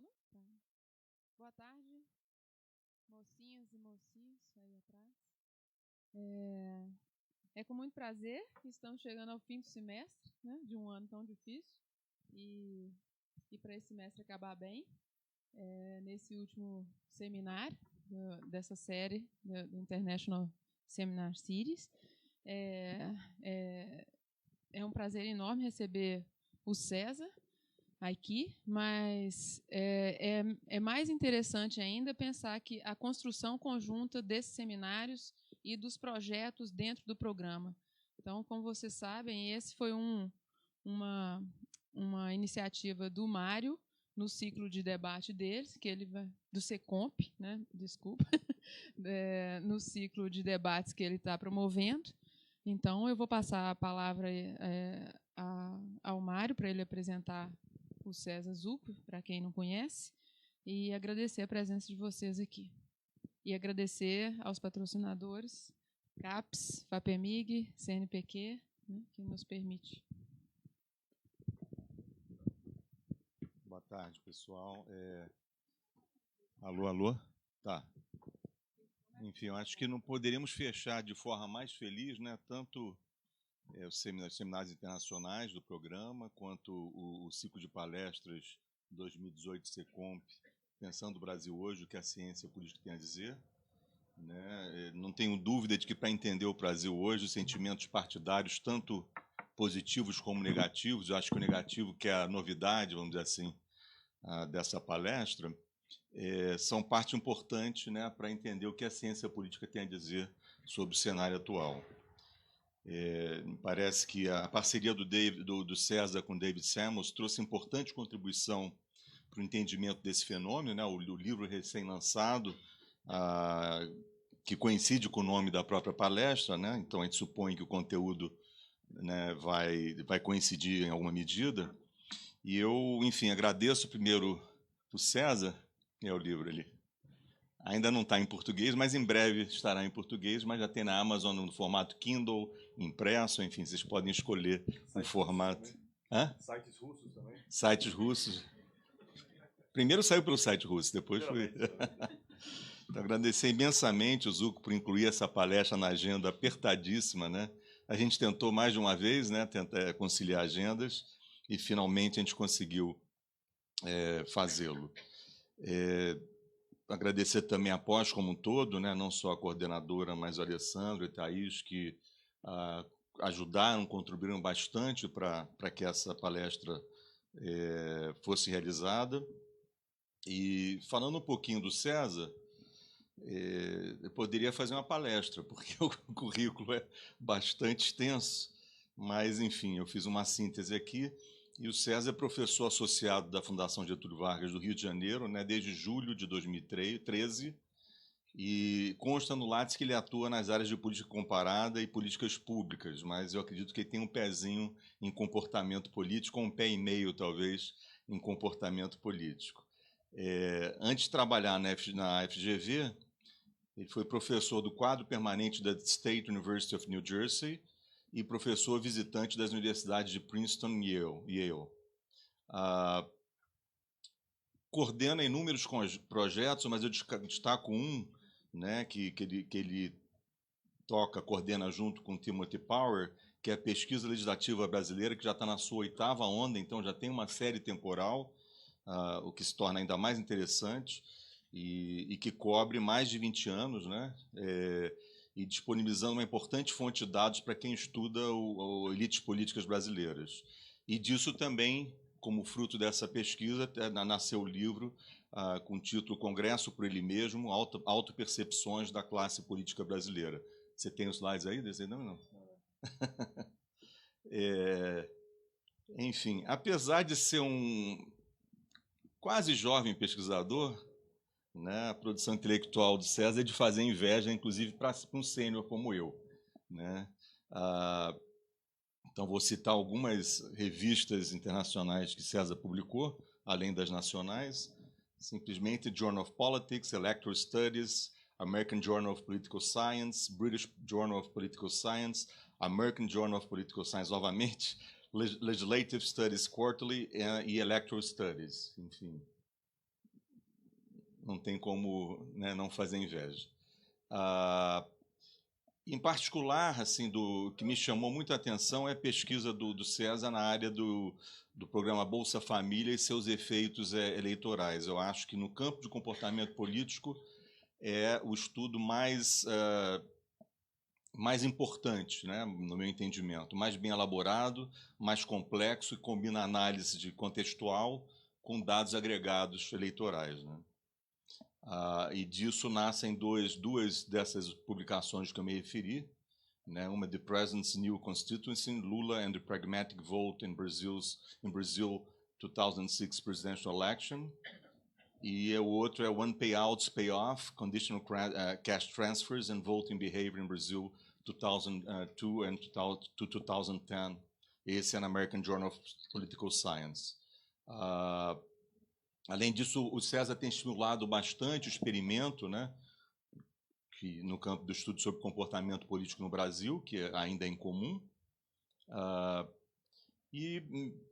Gravando? Tá. Boa tarde, mocinhas e mocinhos aí atrás. É com muito prazer que estamos chegando ao fim do semestre, né, de um ano tão difícil. E para esse semestre acabar bem, nesse último seminário dessa série do International Seminar Series. É um prazer enorme receber o César aqui, mas é mais interessante ainda pensar que a construção conjunta desses seminários e dos projetos dentro do programa. Então, como vocês sabem, esse foi uma iniciativa do Mário no ciclo de debate deles, que ele vai do Secomp, né? Desculpa, no ciclo de debates que ele está promovendo. Então, eu vou passar a palavra ao Mário para ele apresentar o César Zucco, para quem não conhece, e agradecer a presença de vocês aqui. E agradecer aos patrocinadores, CAPES, FAPEMIG, CNPq, né, que nos permite. Boa tarde, pessoal. Alô, alô? Tá. Enfim, eu acho que não poderíamos fechar de forma mais feliz, né, tanto os seminários internacionais do programa, quanto o ciclo de palestras 2018 Secomp, Pensando o Brasil Hoje, o que a ciência política tem a dizer. Né? Não tenho dúvida de que, para entender o Brasil hoje, os sentimentos partidários, tanto positivos como negativos, eu acho que o negativo, que é a novidade, vamos dizer assim, dessa palestra, são parte importante, né, para entender o que a ciência política tem a dizer sobre o cenário atual. Me parece que a parceria do César com David Samuels trouxe importante contribuição para o entendimento desse fenômeno, né, o livro recém-lançado, que coincide com o nome da própria palestra, né, então a gente supõe que o conteúdo, né, vai coincidir em alguma medida. E eu, enfim, agradeço primeiro o César, o livro ali. Ainda não está em português, mas em breve estará em português, mas já tem na Amazon no formato Kindle, impresso, enfim, vocês podem escolher o formato. Sites russos também? Sites russos. Primeiro saiu pelo site russo, depois foi. Então, agradecer imensamente o Zucco por incluir essa palestra na agenda apertadíssima, né? A gente tentou mais de uma vez, né, tentar conciliar agendas, e finalmente a gente conseguiu fazê-lo. Agradecer também a pós como um todo, né, não só a coordenadora, mas o Alessandro e Thaís, que ajudaram, contribuíram bastante para que essa palestra fosse realizada. E falando um pouquinho do César, eu poderia fazer uma palestra, porque o currículo é bastante extenso, mas, enfim, eu fiz uma síntese aqui. E o César é professor associado da Fundação Getúlio Vargas do Rio de Janeiro, né, desde julho de 2013, e consta no Lattes que ele atua nas áreas de política comparada e políticas públicas, mas eu acredito que ele tem um pezinho em comportamento político, um pé e meio, talvez, em comportamento político. Antes de trabalhar na FGV, ele foi professor do quadro permanente da State University of New Jersey e professor visitante das universidades de Princeton e Yale. Coordena inúmeros projetos, mas eu destaco um, né, que ele coordena junto com Timothy Power, que é a Pesquisa Legislativa Brasileira, que já está na sua 8ª onda, então já tem uma série temporal, o que se torna ainda mais interessante, e que cobre mais de 20 anos, né, e disponibilizando uma importante fonte de dados para quem estuda elites políticas brasileiras. E disso também, como fruto dessa pesquisa, nasceu o livro com o título Congresso por Ele Mesmo, Autopercepções da Classe Política Brasileira. Você tem os slides aí? Não. Enfim, apesar de ser um quase jovem pesquisador, né, a produção intelectual do César é de fazer inveja, inclusive, para um sênior como eu. Né? Então, vou citar algumas revistas internacionais que César publicou, além das nacionais. Simplesmente Journal of Politics, Electoral Studies, American Journal of Political Science, British Journal of Political Science, American Journal of Political Science, novamente, Legislative Studies Quarterly e Electoral Studies, enfim. não tem como, né, não fazer inveja. Em particular, assim, do que me chamou muito a atenção é a pesquisa do César na área do programa Bolsa Família e seus efeitos eleitorais. Eu acho que no campo de comportamento político é o estudo mais importante, né, no meu entendimento, mais bem elaborado, mais complexo e combina análise contextual com dados agregados eleitorais, né? E disso nascem duas dessas publicações que eu me referi, né? Uma The President's New Constituency, Lula and the Pragmatic Vote in Brazil 2006 Presidential Election, e o outro é One Payouts Payoff, Conditional Cash Transfers and Voting Behavior in Brazil 2002 and 2010. Esse é na American Journal of Political Science. Além disso, o César tem estimulado bastante o experimento, né, que, no campo do estudo sobre comportamento político no Brasil, que ainda é incomum. E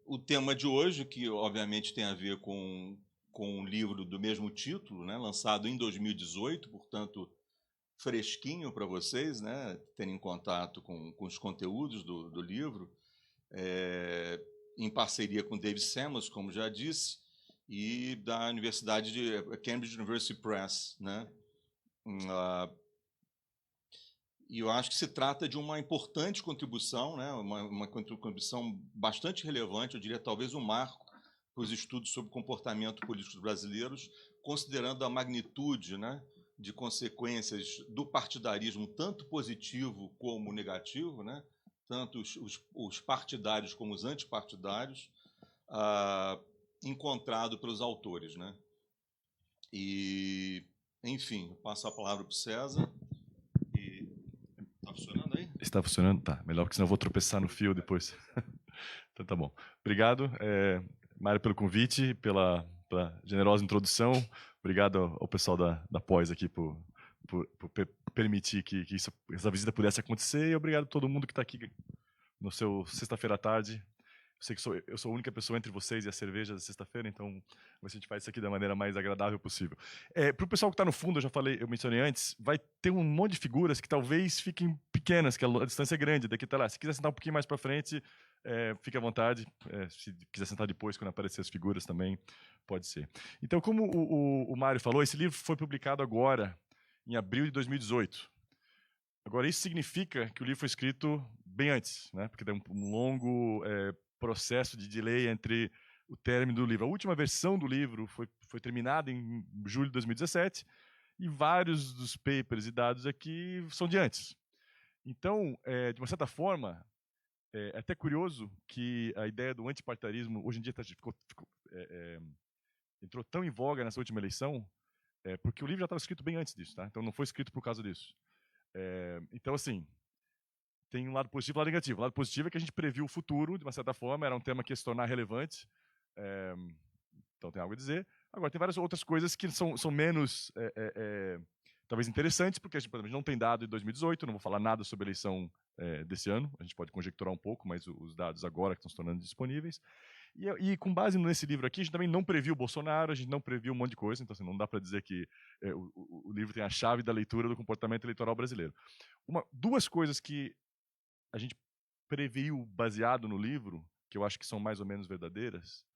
o tema de hoje, que obviamente tem a ver com um livro do mesmo título, né, lançado em 2018, portanto, fresquinho para vocês, né, terem contato com os conteúdos do livro, em parceria com David Samuels, como já disse, e da Universidade de Cambridge University Press, né? E eu acho que se trata de uma importante contribuição, né? Uma contribuição bastante relevante, eu diria talvez um marco para os estudos sobre comportamento político dos brasileiros, considerando a magnitude, né, de consequências do partidarismo, tanto positivo como negativo, né? Tanto os partidários como os antipartidários, encontrado pelos autores, né? E, enfim, passo a palavra para o César. Está funcionando aí? Está funcionando? Tá. Melhor, porque senão eu vou tropeçar no fio depois. Então tá bom. Obrigado, Mário, pelo convite, pela generosa introdução. Obrigado ao pessoal da Pós aqui por permitir que essa visita pudesse acontecer, e obrigado a todo mundo que está aqui no seu sexta-feira à tarde. Eu sei que eu sou a única pessoa entre vocês e a cerveja da sexta-feira, então a gente faz isso aqui da maneira mais agradável possível. Para o pessoal que está no fundo, eu mencionei antes, vai ter um monte de figuras que talvez fiquem pequenas, que a distância é grande, daqui até lá. Se quiser sentar um pouquinho mais para frente, fique à vontade. Se quiser sentar depois, quando aparecer as figuras também, pode ser. Então, como o Mário falou, esse livro foi publicado agora, em abril de 2018. Agora, isso significa que o livro foi escrito bem antes, né? Porque tem um longo processo de delay entre o término do livro. A última versão do livro foi terminada em julho de 2017 e vários dos papers e dados aqui são de antes. Então, de uma certa forma, é até curioso que a ideia do antipartidarismo hoje em dia entrou tão em voga nessa última eleição, porque o livro já estava escrito bem antes disso, tá? Então não foi escrito por causa disso. Então, assim, tem um lado positivo e um lado negativo. O lado positivo é que a gente previu o futuro, de uma certa forma, era um tema que ia se tornar relevante, então tem algo a dizer. Agora, tem várias outras coisas que são menos, talvez, interessantes, porque a gente não tem dado de 2018, não vou falar nada sobre a eleição desse ano, a gente pode conjecturar um pouco, mas os dados agora que estão se tornando disponíveis. E com base nesse livro aqui, a gente também não previu o Bolsonaro, a gente não previu um monte de coisa, então assim, não dá para dizer que o livro tem a chave da leitura do comportamento eleitoral brasileiro. Duas coisas que a gente previu baseado no livro, que eu acho que são mais ou menos verdadeiras,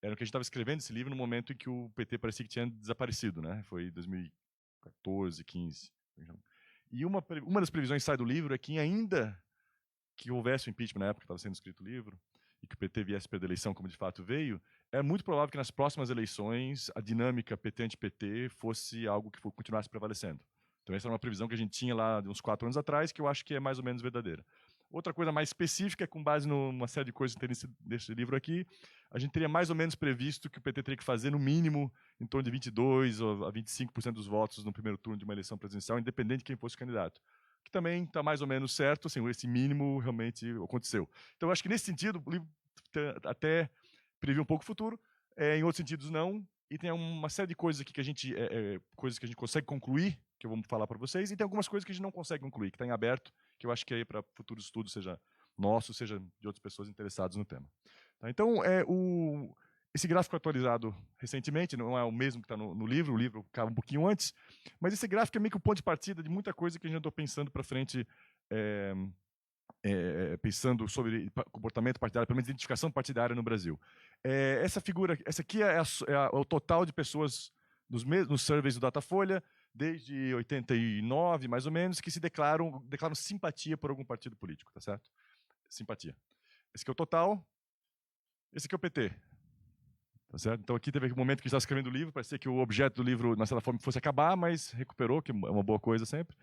era que a gente estava escrevendo esse livro no momento em que o PT parecia que tinha desaparecido, né? Foi 2014, 15. E uma das previsões que sai do livro é que ainda que houvesse o impeachment na época que estava sendo escrito o livro, e que o PT viesse perder a eleição, como de fato veio, é muito provável que nas próximas eleições a dinâmica PT-anti-PT fosse algo que continuasse prevalecendo. Então essa era uma previsão que a gente tinha lá de uns 4 anos atrás, que eu acho que é mais ou menos verdadeira. Outra coisa mais específica, com base numa série de coisas que tem nesse livro aqui, a gente teria mais ou menos previsto que o PT teria que fazer, no mínimo, em torno de 22% a 25% dos votos no primeiro turno de uma eleição presidencial, independente de quem fosse o candidato. Que também está mais ou menos certo, assim, esse mínimo realmente aconteceu. Então, eu acho que nesse sentido, o livro até previu um pouco o futuro, em outros sentidos não, e tem uma série de coisas aqui que a gente, coisas que a gente consegue concluir, que eu vou falar para vocês, e tem algumas coisas que a gente não consegue concluir, que está em aberto, que eu acho que aí para futuros estudos, seja nosso, seja de outras pessoas interessadas no tema. Tá? Então, Esse gráfico foi atualizado recentemente, não é o mesmo que está no livro, o livro acaba um pouquinho antes, mas esse gráfico é meio que o ponto de partida de muita coisa que a gente andou pensando para frente, pensando sobre comportamento partidário, pelo menos identificação partidária no Brasil. Essa figura, essa aqui é o total de pessoas nos surveys do Datafolha, desde 89, mais ou menos, que se declaram simpatia por algum partido político, tá certo? Simpatia. Esse aqui é o total, esse aqui é o PT. Tá certo? Então aqui teve um momento que a gente estava escrevendo o livro, parecia que o objeto do livro, de certa forma, fosse acabar, mas recuperou, que é uma boa coisa sempre.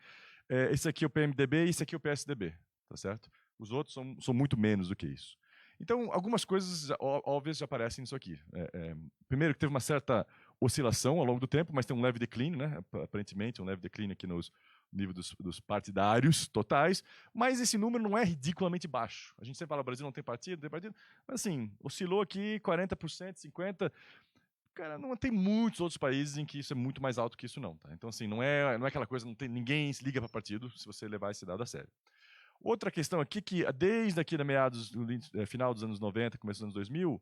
Esse aqui é o PMDB e esse aqui é o PSDB. Tá certo? Os outros são muito menos do que isso. Então, algumas coisas óbvias já aparecem nisso aqui. Primeiro, que teve uma certa oscilação ao longo do tempo, mas tem um leve declínio, né? Aparentemente, um leve declínio aqui no nível dos partidários totais, mas esse número não é ridiculamente baixo. A gente sempre fala, o Brasil não tem partido, mas assim, oscilou aqui 40%, 50%. Cara, não tem muitos outros países em que isso é muito mais alto que isso não. Tá? Então, assim, não é aquela coisa, ninguém se liga para partido se você levar esse dado a sério. Outra questão aqui, que desde aqui da final dos anos 90, começo dos anos 2000,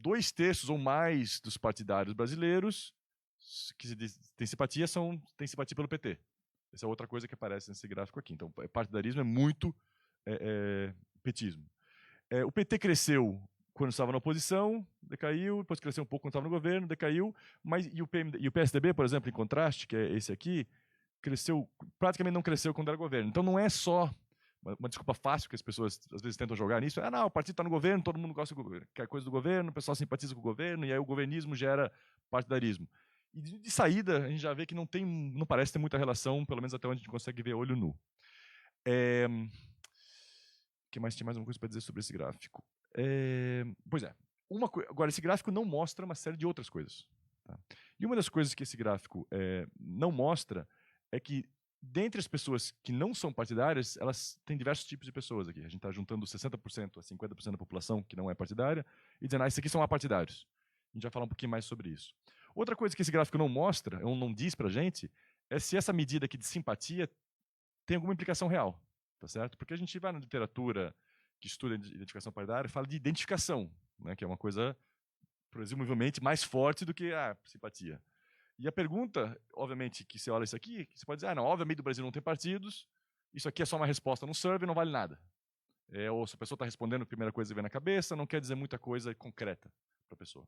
2/3 ou mais dos partidários brasileiros que têm simpatia pelo PT. Essa é outra coisa que aparece nesse gráfico aqui. Então, partidarismo é muito petismo. O PT cresceu quando estava na oposição, decaiu, depois cresceu um pouco quando estava no governo, decaiu, e o PSDB, por exemplo, em contraste, que é esse aqui, praticamente não cresceu quando era governo. Então, não é só uma desculpa fácil que as pessoas às vezes tentam jogar nisso. Não, o partido está no governo, todo mundo gosta do governo, quer coisa do governo, o pessoal simpatiza com o governo, e aí o governismo gera partidarismo. E de saída, a gente já vê que não parece ter muita relação, pelo menos até onde a gente consegue ver olho nu. Que mais tinha mais uma coisa para dizer sobre esse gráfico? Pois é. Agora, esse gráfico não mostra uma série de outras coisas. Tá? E uma das coisas que esse gráfico não mostra é que, dentre as pessoas que não são partidárias, elas têm diversos tipos de pessoas aqui. A gente está juntando 60% a 50% da população que não é partidária e dizendo, esses aqui são apartidários. A gente vai falar um pouquinho mais sobre isso. Outra coisa que esse gráfico não mostra, ou não diz para a gente, é se essa medida aqui de simpatia tem alguma implicação real. Tá certo? Porque a gente vai na literatura que estuda identificação partidária e fala de identificação, né, que é uma coisa, presumivelmente, mais forte do que a simpatia. E a pergunta, obviamente, que você olha isso aqui, você pode dizer, não, obviamente o Brasil não tem partidos, isso aqui é só uma resposta no survey, não vale nada. Ou se a pessoa está respondendo a primeira coisa que vem na cabeça, não quer dizer muita coisa concreta para a pessoa.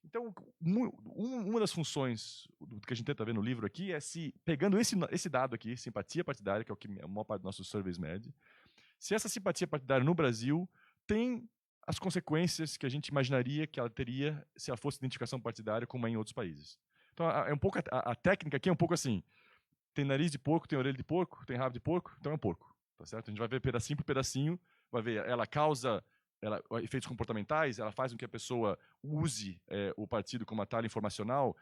Então, uma das funções do que a gente tenta ver no livro aqui é se, pegando esse dado aqui, simpatia partidária, que é o que a maior parte dos nossos surveys mede, se essa simpatia partidária no Brasil tem as consequências que a gente imaginaria que ela teria se ela fosse identificação partidária como é em outros países. Então, a técnica aqui é um pouco assim, tem nariz de porco, tem orelha de porco, tem rabo de porco, então é um porco. Tá certo? A gente vai ver pedacinho por pedacinho, vai ver, ela causa efeitos comportamentais, ela faz com que a pessoa use o partido como atalho informacional,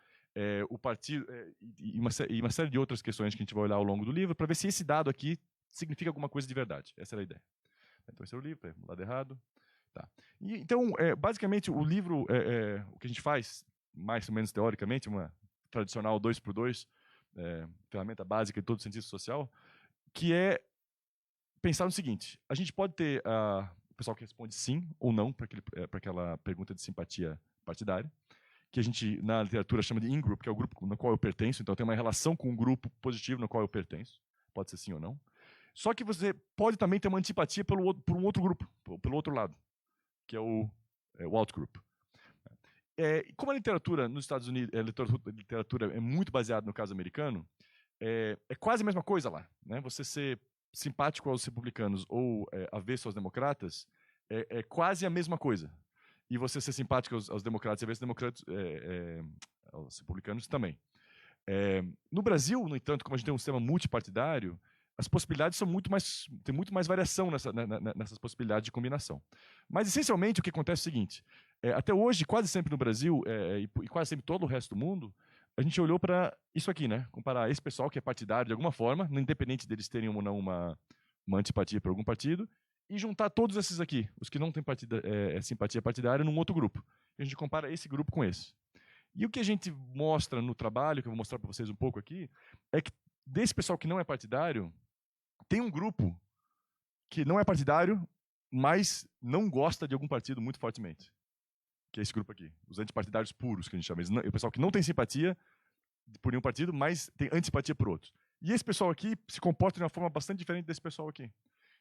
o partido e uma série de outras questões que a gente vai olhar ao longo do livro para ver se esse dado aqui significa alguma coisa de verdade. Essa era a ideia. Então, esse é o livro, lado errado. Tá. Então, basicamente, o livro, o que a gente faz, mais ou menos teoricamente, uma tradicional 2x2, ferramenta básica de todo cientista social, que é pensar no seguinte, a gente pode ter o pessoal que responde sim ou não para aquela pergunta de simpatia partidária, que a gente, na literatura, chama de in-group, que é o grupo no qual eu pertenço, então tem uma relação com um grupo positivo no qual eu pertenço, pode ser sim ou não. Só que você pode também ter uma antipatia por um outro grupo, pelo outro lado, que é o outgroup. Como a literatura nos Estados Unidos, a literatura é muito baseada no caso americano, é quase a mesma coisa lá. Né? Você ser simpático aos republicanos ou avesso aos democratas é quase a mesma coisa. E você ser simpático aos democratas e avesso aos republicanos também. No Brasil, no entanto, como a gente tem um sistema multipartidário, as possibilidades tem muito mais variação nessas possibilidades de combinação. Mas, essencialmente, o que acontece é o seguinte, até hoje, quase sempre no Brasil, e quase sempre todo o resto do mundo, a gente olhou para isso aqui, né? Comparar esse pessoal que é partidário de alguma forma, independente deles terem ou não uma antipatia por algum partido, e juntar todos esses aqui, os que não têm simpatia partidária, num outro grupo. E a gente compara esse grupo com esse. E o que a gente mostra no trabalho, que eu vou mostrar para vocês um pouco aqui, é que desse pessoal que não é partidário, tem um grupo que não é partidário, mas não gosta de algum partido muito fortemente. que é esse grupo aqui, os antipartidários puros, que a gente chama. O pessoal que não tem simpatia por nenhum partido, mas tem antipatia por outros. E esse pessoal aqui se comporta de uma forma bastante diferente desse pessoal aqui.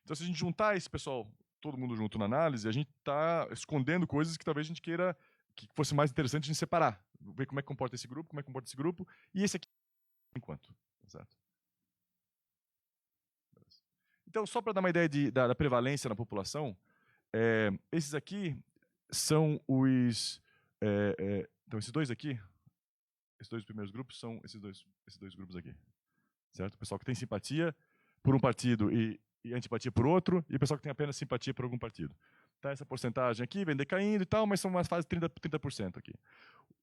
Então, se a gente juntar esse pessoal, todo mundo junto na análise, a gente está escondendo coisas que talvez a gente queira que fosse mais interessante a gente separar. Ver como é que comporta esse grupo, como é que comporta esse grupo, e esse aqui, enquanto. Tá certo? Então, só para dar uma ideia da prevalência na população, esses aqui são os... então, esses dois aqui, esses dois primeiros grupos são esses dois grupos aqui. Certo? O pessoal que tem simpatia por um partido e antipatia por outro, e o pessoal que tem apenas simpatia por algum partido. Tá, essa porcentagem aqui vem decaindo e tal, mas são mais fase 30% aqui.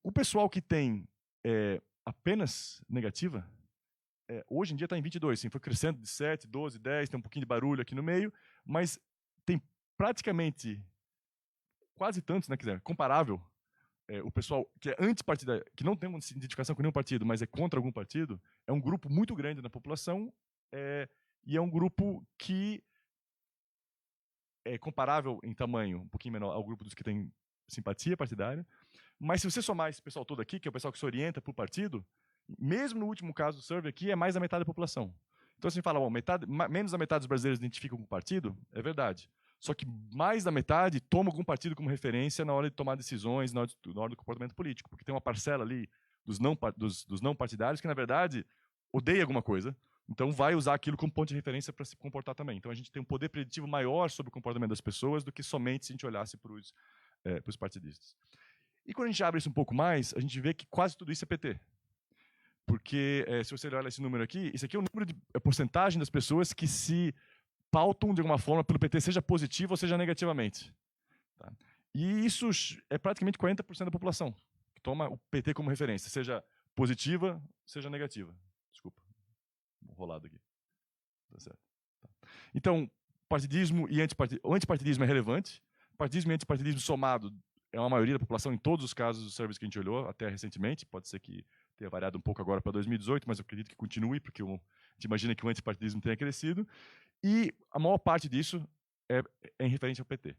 O pessoal que tem apenas negativa, hoje em dia está em 22%, sim, foi crescendo de 7, 12, 10, tem um pouquinho de barulho aqui no meio, mas tem praticamente quase tantos, né, comparável, o pessoal que é antipartidário, que não tem uma identificação com nenhum partido, mas é contra algum partido, é um grupo muito grande na população, e é um grupo que é comparável em tamanho, um pouquinho menor, ao grupo dos que tem simpatia partidária. Mas se você somar esse pessoal todo aqui, que é o pessoal que se orienta por partido, mesmo no último caso do survey aqui, é mais da metade da população. Então, se fala, bom, menos da metade dos brasileiros identificam com o partido, é verdade. Só que mais da metade toma algum partido como referência na hora de tomar decisões, na hora do comportamento político. Porque tem uma parcela ali dos não partidários que, na verdade, odeia alguma coisa. Então, vai usar aquilo como ponto de referência para se comportar também. Então, a gente tem um poder preditivo maior sobre o comportamento das pessoas do que somente se a gente olhasse para os partidistas. E quando a gente abre isso um pouco mais, a gente vê que quase tudo isso é PT. Porque, se você olhar esse número aqui, isso aqui é o número de porcentagem das pessoas que se pautam, de alguma forma, pelo PT, seja positivo ou seja negativamente. Tá? E isso é praticamente 40% da população que toma o PT como referência, seja positiva, seja negativa. Desculpa. Rolado aqui. Tá certo. Tá. Então, partidismo e o antipartidismo é relevante. Partidismo e antipartidismo somado é uma maioria da população em todos os casos do serviço que a gente olhou até recentemente. Pode ser que tenha variado um pouco agora para 2018, mas eu acredito que continue, porque a gente imagina que o antipartidismo tenha crescido. E a maior parte disso é em referência ao PT.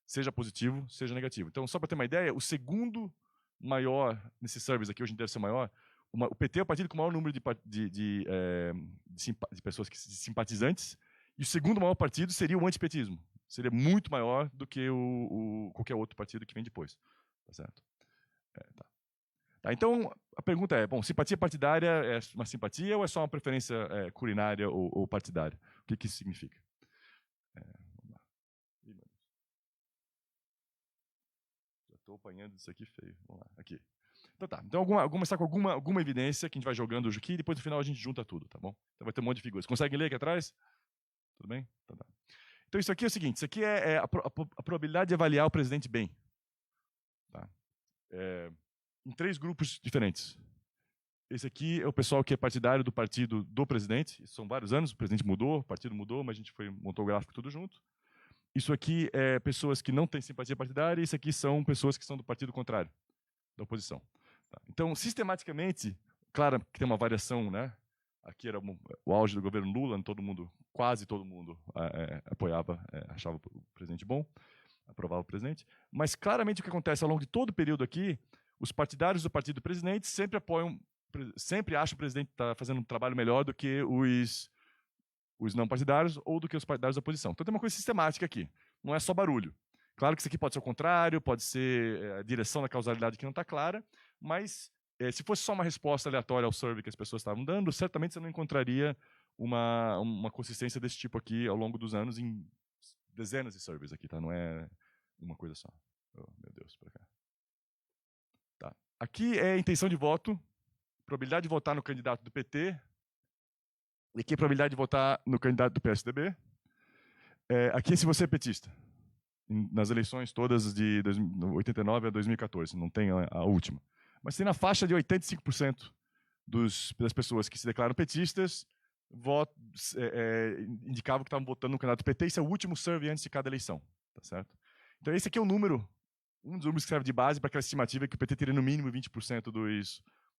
Seja positivo, seja negativo. Então, só para ter uma ideia, o segundo maior, nesse serviço aqui, hoje em dia deve ser maior, o PT é o partido com o maior número de pessoas de simpatizantes, e o segundo maior partido seria o antipetismo. Seria muito maior do que qualquer outro partido que vem depois. Tá certo? Tá, então, a pergunta é, bom, simpatia partidária é uma simpatia ou é só uma preferência culinária ou partidária? O que isso significa? Vamos lá. Já estou apanhando isso aqui feio. Vamos lá, aqui. Então tá, então vamos começar com alguma evidência que a gente vai jogando hoje aqui e depois no final a gente junta tudo, tá bom? Então vai ter um monte de figuras. Conseguem ler aqui atrás? Tudo bem? Então, tá. Então isso aqui é o seguinte, isso aqui é a probabilidade de avaliar o presidente bem. Tá? Em 3 grupos diferentes. Esse aqui é o pessoal que é partidário do partido do presidente, isso são vários anos, o presidente mudou, o partido mudou, mas a gente montou o gráfico tudo junto. Isso aqui é pessoas que não têm simpatia partidária, e isso aqui são pessoas que são do partido contrário, da oposição. Tá? Então, sistematicamente, claro que tem uma variação, né? Aqui era o auge do governo Lula, quase todo mundo apoiava, achava o presidente bom, aprovava o presidente. Mas claramente o que acontece ao longo de todo o período aqui, os partidários do partido do presidente sempre acham que o presidente está fazendo um trabalho melhor do que os não partidários ou do que os partidários da oposição. Então tem uma coisa sistemática aqui, não é só barulho. Claro que isso aqui pode ser o contrário, pode ser a direção da causalidade que não está clara, mas se fosse só uma resposta aleatória ao survey que as pessoas estavam dando, certamente você não encontraria uma consistência desse tipo aqui ao longo dos anos em dezenas de surveys aqui, tá? Não é uma coisa só. Oh, meu Deus, para cá. Tá. Aqui é a intenção de voto, probabilidade de votar no candidato do PT, e aqui é a probabilidade de votar no candidato do PSDB. Aqui é se você é petista. Nas eleições todas de 89 a 2014, não tem a última. Mas tem na faixa de 85% das pessoas que se declaram petistas indicavam que estavam votando no candidato do PT. Esse é o último survey antes de cada eleição. Tá certo? Então esse aqui é um dos números que serve de base para aquela estimativa que o PT teria no mínimo 20%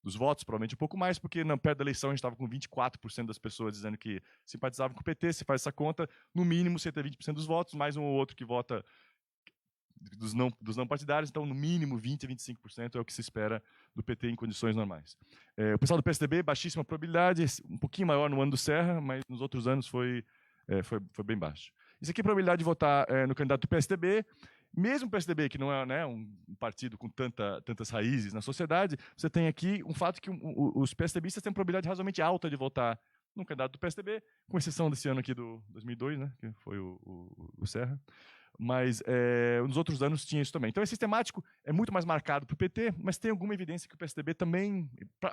dos votos, provavelmente um pouco mais, porque perto da eleição a gente estava com 24% das pessoas dizendo que simpatizavam com o PT. Se faz essa conta, no mínimo você tem 20% dos votos, mais um ou outro que vota dos não partidários, então, no mínimo 20% a 25% é o que se espera do PT em condições normais. O pessoal do PSDB, baixíssima probabilidade, um pouquinho maior no ano do Serra, mas nos outros anos foi bem baixo. Isso aqui é a probabilidade de votar no candidato do PSDB. Mesmo o PSDB, que não é, né, um partido com tantas raízes na sociedade, você tem aqui um fato que os PSDBistas têm uma probabilidade razoavelmente alta de votar no candidato do PSDB, com exceção desse ano aqui do 2002, né, que foi o Serra. Mas nos outros anos tinha isso também. Então, esse sistemático é muito mais marcado para o PT, mas tem alguma evidência que o PSDB também,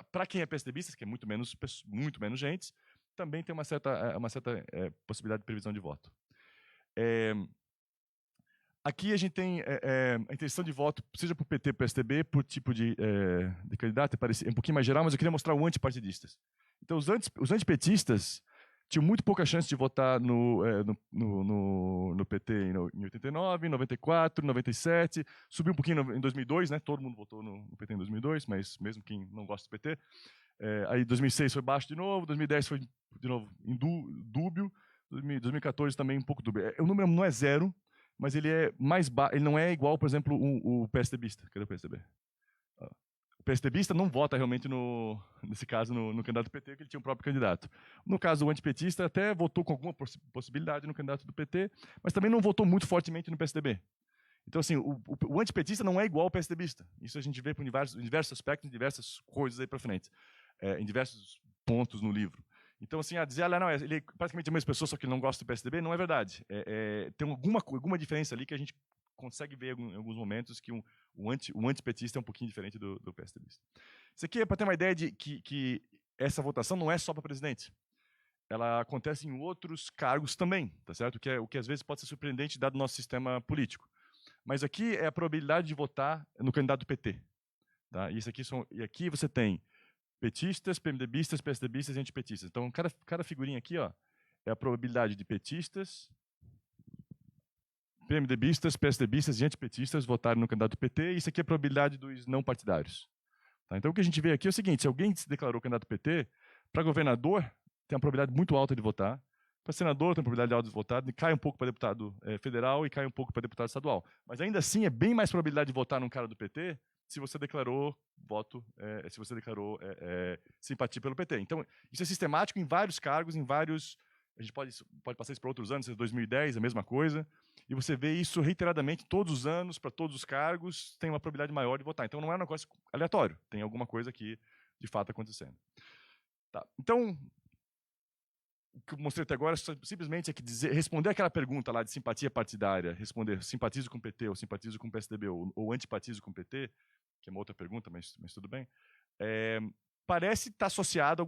para quem é PSDBista, que é muito menos gente, também tem uma certa possibilidade de previsão de voto. Aqui a gente tem a intenção de voto, seja para o PT ou para o PSDB, por tipo de candidato, é um pouquinho mais geral, mas eu queria mostrar o antipartidistas. Então, os antipetistas tinham muito pouca chance de votar no PT em 89, 94, 97, subiu um pouquinho em 2002, né? Todo mundo votou no PT em 2002, mas mesmo quem não gosta do PT. Aí 2006 foi baixo de novo, 2010 foi de novo em dúbio, 2014 também um pouco dúbio. O número não é zero, mas ele é mais baixo, ele não é igual, por exemplo, o PSDBista. Cadê o PSDB? O PSDBista não vota realmente, nesse caso, no candidato do PT, porque ele tinha um próprio candidato. No caso, o antipetista até votou com alguma possibilidade no candidato do PT, mas também não votou muito fortemente no PSDB. Então, assim, o antipetista não é igual ao PSDBista. Isso a gente vê em diversos aspectos, em diversas coisas aí para frente, em diversos pontos no livro. Então, assim, dizer, não, ele é praticamente a mesma pessoa, só que ele não gosta do PSDB, não é verdade. Tem alguma diferença ali que a gente consegue ver em alguns momentos que o antipetista é um pouquinho diferente do PSDBista. Isso aqui é para ter uma ideia de que essa votação não é só para presidente. Ela acontece em outros cargos também, tá certo? O que às vezes pode ser surpreendente dado o nosso sistema político. Mas aqui é a probabilidade de votar no candidato do PT. Tá? E aqui você tem petistas, PMDBistas, PSDBistas e antipetistas. Então, cada figurinha aqui, ó, é a probabilidade de petistas, PMDBistas, PSDBistas e antipetistas votarem no candidato do PT, e isso aqui é a probabilidade dos não partidários. Tá? Então, o que a gente vê aqui é o seguinte, se alguém se declarou candidato do PT, para governador, tem uma probabilidade muito alta de votar, para senador tem uma probabilidade alta de votar, cai um pouco para deputado federal e cai um pouco para deputado estadual. Mas ainda assim, é bem mais probabilidade de votar num cara do PT se você declarou se você declarou simpatia pelo PT. Então, isso é sistemático em vários cargos, a gente pode passar isso para outros anos, 2010, a mesma coisa, e você vê isso reiteradamente todos os anos, para todos os cargos, tem uma probabilidade maior de votar. Então, não é um negócio aleatório, tem alguma coisa aqui, de fato, acontecendo. Tá. Então, o que eu mostrei até agora simplesmente é que responder aquela pergunta lá de simpatia partidária, responder simpatizo com o PT, ou simpatizo com o PSDB, ou antipatizo com o PT, que é uma outra pergunta, mas tudo bem, parece estar associado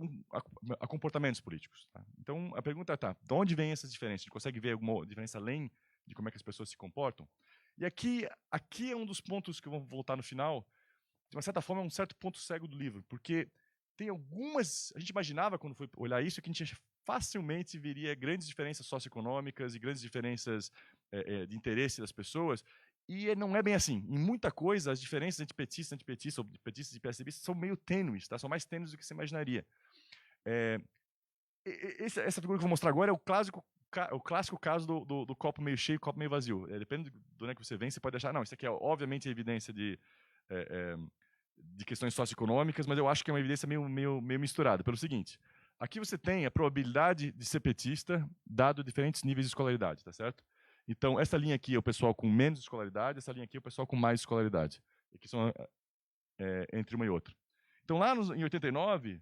a comportamentos políticos. Tá? Então, a pergunta é, de onde vem essas diferenças? A gente consegue ver alguma diferença além de como é que as pessoas se comportam? E aqui é um dos pontos que eu vou voltar no final, de uma certa forma, é um certo ponto cego do livro, porque tem algumas... A gente imaginava, quando foi olhar isso, que a gente facilmente veria grandes diferenças socioeconômicas e grandes diferenças de interesse das pessoas, e não é bem assim. Em muita coisa, as diferenças entre petistas, ou petistas e PSDBistas são meio tênues, tá? São mais tênues do que você imaginaria. Essa figura que eu vou mostrar agora é o clássico caso do copo meio cheio e copo meio vazio. Depende de onde é que você vem, você pode achar, não, isso aqui é obviamente evidência de questões socioeconômicas, mas eu acho que é uma evidência meio misturada. Pelo seguinte, aqui você tem a probabilidade de ser petista, dado diferentes níveis de escolaridade, tá certo? Então, essa linha aqui é o pessoal com menos escolaridade, essa linha aqui é o pessoal com mais escolaridade. Aqui são entre uma e outra. Então, lá em 89,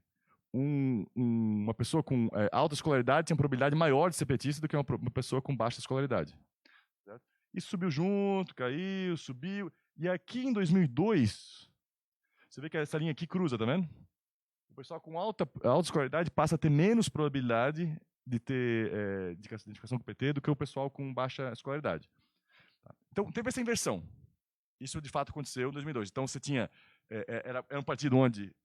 uma pessoa com alta escolaridade tinha uma probabilidade maior de ser petista do que uma pessoa com baixa escolaridade. Certo? Isso subiu junto, caiu, subiu. E aqui em 2002, você vê que essa linha aqui cruza, tá vendo? O pessoal com alta escolaridade passa a ter menos probabilidade de ter identificação com o PT do que o pessoal com baixa escolaridade. Tá? Então, teve essa inversão. Isso, de fato, aconteceu em 2002. Então, você tinha... era um partido onde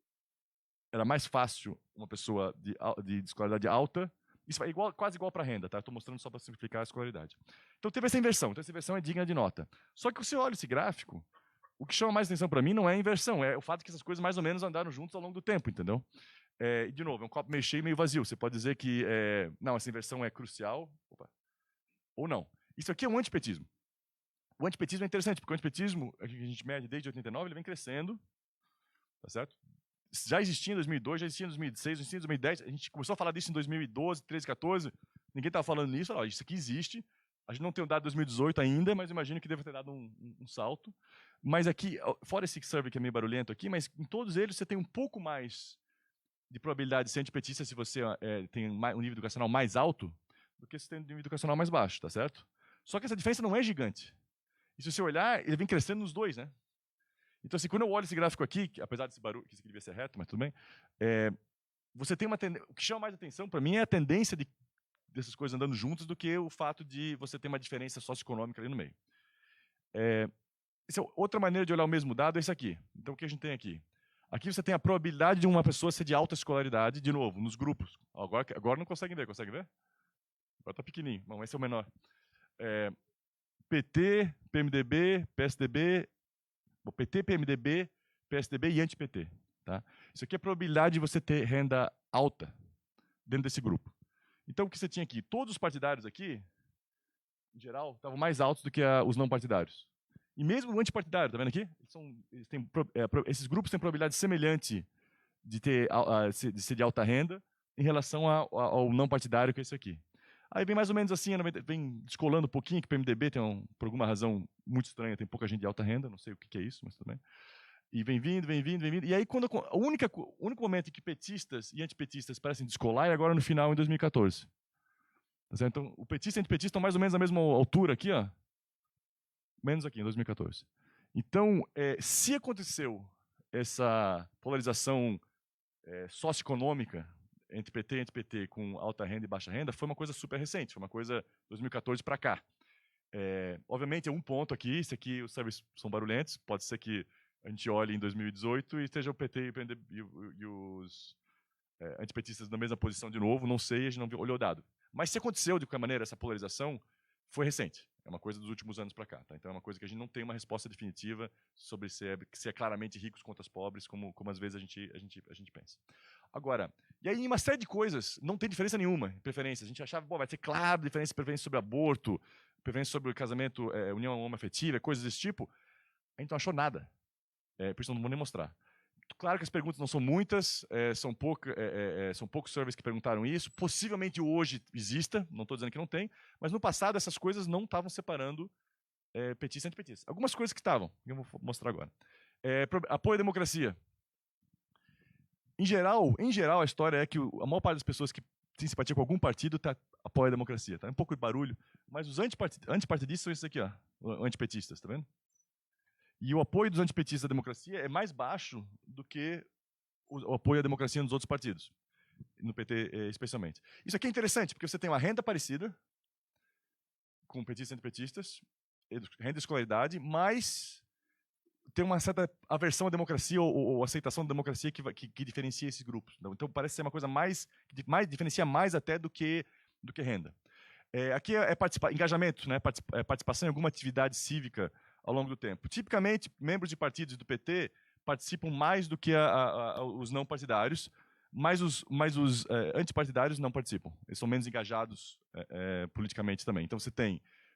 era mais fácil uma pessoa de escolaridade alta. Isso é quase igual para a renda, tá? Estou mostrando só para simplificar a escolaridade. Então, teve essa inversão. Então, essa inversão é digna de nota. Só que, se você olha esse gráfico, o que chama mais atenção para mim não é a inversão, é o fato que essas coisas mais ou menos andaram juntos ao longo do tempo, entendeu? De novo, é um copo meio cheio e meio vazio. Você pode dizer que, não, essa inversão é crucial, ou não. Isso aqui é um antipetismo. o antipetismo é interessante, porque o antipetismo, a gente mede desde 89, ele vem crescendo, tá certo? Já existia em 2002, já existia em 2006, já existia em 2010, a gente começou a falar disso em 2012, 13, 14, ninguém estava falando nisso, ó, isso aqui existe, a gente não tem o dado de 2018 ainda, mas imagino que deve ter dado um salto. Mas aqui, fora esse survey que é meio barulhento aqui, mas em todos eles você tem um pouco mais de probabilidade de ser antipetista se você tem um nível educacional mais alto do que se tem um nível educacional mais baixo, tá certo? Só que essa diferença não é gigante. E se você olhar, ele vem crescendo nos dois, né? Então, assim, quando eu olho esse gráfico aqui, apesar desse barulho, que isso aqui devia ser reto, mas tudo bem, você tem uma tendência. O que chama mais atenção para mim é a tendência dessas coisas andando juntas do que o fato de você ter uma diferença socioeconômica ali no meio. Outra maneira de olhar o mesmo dado é isso aqui. Então, o que a gente tem aqui? Aqui você tem a probabilidade de uma pessoa ser de alta escolaridade, de novo, nos grupos. Agora não conseguem ver, consegue ver? Agora está pequenininho, bom, esse é o menor. PT, PMDB, PSDB, PT, PMDB, PSDB e anti-PT. Tá? Isso aqui é a probabilidade de você ter renda alta dentro desse grupo. Então, o que você tinha aqui? Todos os partidários aqui, em geral, estavam mais altos do que os não partidários. E mesmo o antipartidário, tá vendo aqui? Esses grupos têm probabilidade semelhante de ser de alta renda em relação ao não partidário, que é isso aqui. Aí vem mais ou menos assim, vem descolando um pouquinho, que o PMDB tem, por alguma razão muito estranha, tem pouca gente de alta renda, não sei o que é isso, mas tudo bem. E vem vindo. E aí, o único momento em que petistas e antipetistas parecem descolar é agora no final, em 2014. Então, o petista e o antipetista estão mais ou menos na mesma altura aqui, ó. Menos aqui, em 2014. Então, se aconteceu essa polarização socioeconômica entre PT e anti-PT com alta renda e baixa renda, foi uma coisa super recente, foi uma coisa 2014 para cá. Obviamente, é um ponto aqui, se aqui os serviços são barulhentos, pode ser que a gente olhe em 2018 e esteja o PT e os antipetistas na mesma posição de novo, não sei, a gente não olhou o dado. Mas se aconteceu de qualquer maneira essa polarização, foi recente. É uma coisa dos últimos anos para cá. Tá? Então é uma coisa que a gente não tem uma resposta definitiva sobre se é claramente ricos contra os pobres, como às vezes a gente pensa. Agora, e aí em uma série de coisas, não tem diferença nenhuma em preferência. A gente achava, vai ter claro diferença de preferência sobre aborto, preferência sobre casamento, união homoafetiva, coisas desse tipo. A gente não achou nada. Por isso não vou nem mostrar. Claro que as perguntas não são muitas, são poucos surveys que perguntaram isso. Possivelmente hoje exista, não estou dizendo que não tem, mas no passado essas coisas não estavam separando petista e antipetista. Algumas coisas que estavam, eu vou mostrar agora. Apoio à democracia. Em geral, a história é que a maior parte das pessoas que têm simpatia com algum partido apoia a democracia. Tá? Um pouco de barulho, mas os antipartidistas são esses aqui, ó, antipetistas, tá vendo? E o apoio dos antipetistas à democracia é mais baixo do que o apoio à democracia nos outros partidos, no PT especialmente. Isso aqui é interessante, porque você tem uma renda parecida com petistas e antipetistas, renda e escolaridade, mas tem uma certa aversão à democracia ou aceitação da democracia que diferencia esses grupos. Então parece ser uma coisa que diferencia mais até do que renda. Aqui é engajamento, né? Participação em alguma atividade cívica ao longo do tempo. Tipicamente, membros de partidos do PT participam mais do que os não partidários, mas os antipartidários não participam. Eles são menos engajados politicamente também. Então,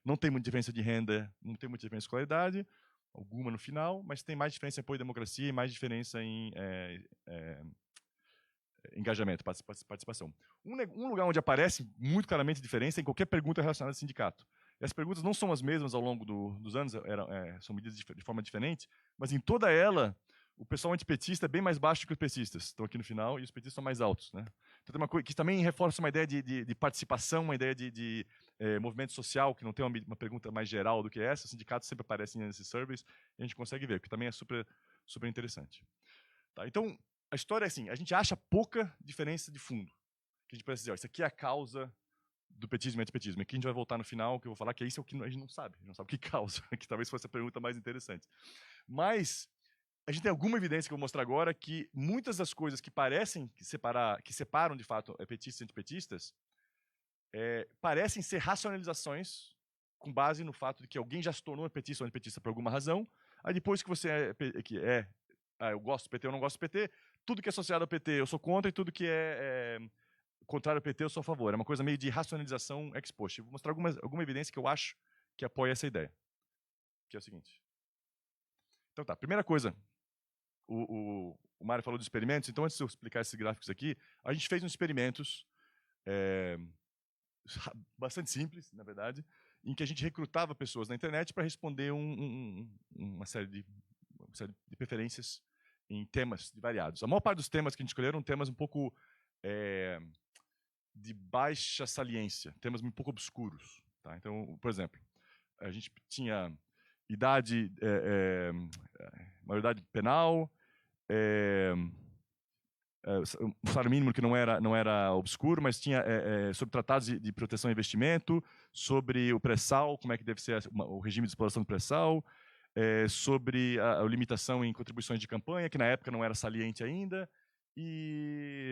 não tem muita diferença de renda, não tem muita diferença de escolaridade, alguma no final, mas tem mais diferença em apoio à democracia e mais diferença em engajamento, participação. Um lugar onde aparece muito claramente a diferença é em qualquer pergunta relacionada ao sindicato. E as perguntas não são as mesmas ao longo dos anos, são medidas de forma diferente, mas em toda ela, o pessoal antipetista é bem mais baixo que os petistas. Estão aqui no final e os petistas são mais altos. Né? Então, tem uma coisa que também reforça uma ideia de participação, uma ideia de movimento social, que não tem uma pergunta mais geral do que essa. Os sindicatos sempre aparecem nesses surveys e a gente consegue ver, que também é super, super interessante. Tá? Então, a história é assim, a gente acha pouca diferença de fundo. Que a gente precisa dizer, isso aqui é a causa do petismo e antipetismo. Aqui a gente vai voltar no final, que eu vou falar que isso é o que a gente não sabe. A gente não sabe o que causa, que talvez fosse a pergunta mais interessante. Mas a gente tem alguma evidência que eu vou mostrar agora que muitas das coisas que parecem que separam de fato petistas e antipetistas, parecem ser racionalizações com base no fato de que alguém já se tornou petista ou antipetista por alguma razão. Aí depois que você eu gosto do PT ou não gosto do PT, tudo que é associado ao PT eu sou contra e tudo que é contrário ao PT eu sou a favor. É uma coisa meio de racionalização ex post. Eu vou mostrar alguma evidência que eu acho que apoia essa ideia. que é o seguinte. Então tá, primeira coisa, o Mário falou de experimentos, então antes de eu explicar esses gráficos aqui, a gente fez uns experimentos bastante simples, na verdade, em que a gente recrutava pessoas na internet para responder uma série de preferências em temas variados. A maior parte dos temas que a gente escolheu eram temas um pouco de baixa saliência, temas um pouco obscuros. Tá? Então, por exemplo, a gente tinha idade, maioridade penal, o salário mínimo que não era obscuro, mas tinha sobre tratados de proteção ao investimento, sobre o pré-sal, como é que deve ser o regime de exploração do pré-sal, sobre a limitação em contribuições de campanha, que na época não era saliente ainda, e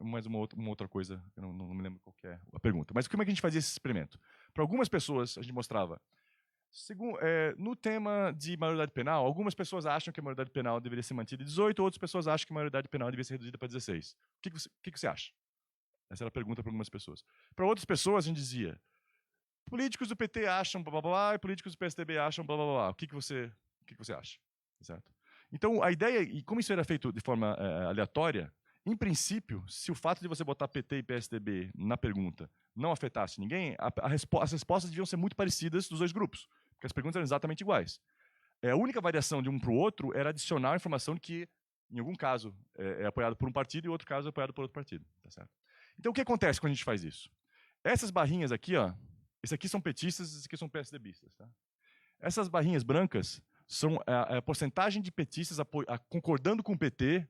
mais uma outra coisa, eu não me lembro qual que é a pergunta. Mas como é que a gente fazia esse experimento? Para algumas pessoas, a gente mostrava, no tema de maioridade penal, algumas pessoas acham que a maioridade penal deveria ser mantida em 18, outras pessoas acham que a maioridade penal deveria ser reduzida para 16. O que você acha? Essa era a pergunta para algumas pessoas. Para outras pessoas, a gente dizia, políticos do PT acham blá blá blá, e políticos do PSDB acham blá blá blá. O que você acha? Certo? Então, a ideia, e como isso era feito de forma aleatória, em princípio, se o fato de você botar PT e PSDB na pergunta não afetasse ninguém, as respostas deviam ser muito parecidas dos dois grupos, porque as perguntas eram exatamente iguais. A única variação de um para o outro era adicionar a informação de que, em algum caso, é apoiado por um partido e em outro caso é apoiado por outro partido. Tá certo? Então, o que acontece quando a gente faz isso? Essas barrinhas aqui, esse aqui são petistas, esse aqui são PSDBistas. Tá? Essas barrinhas brancas são a porcentagem de petistas concordando com o PT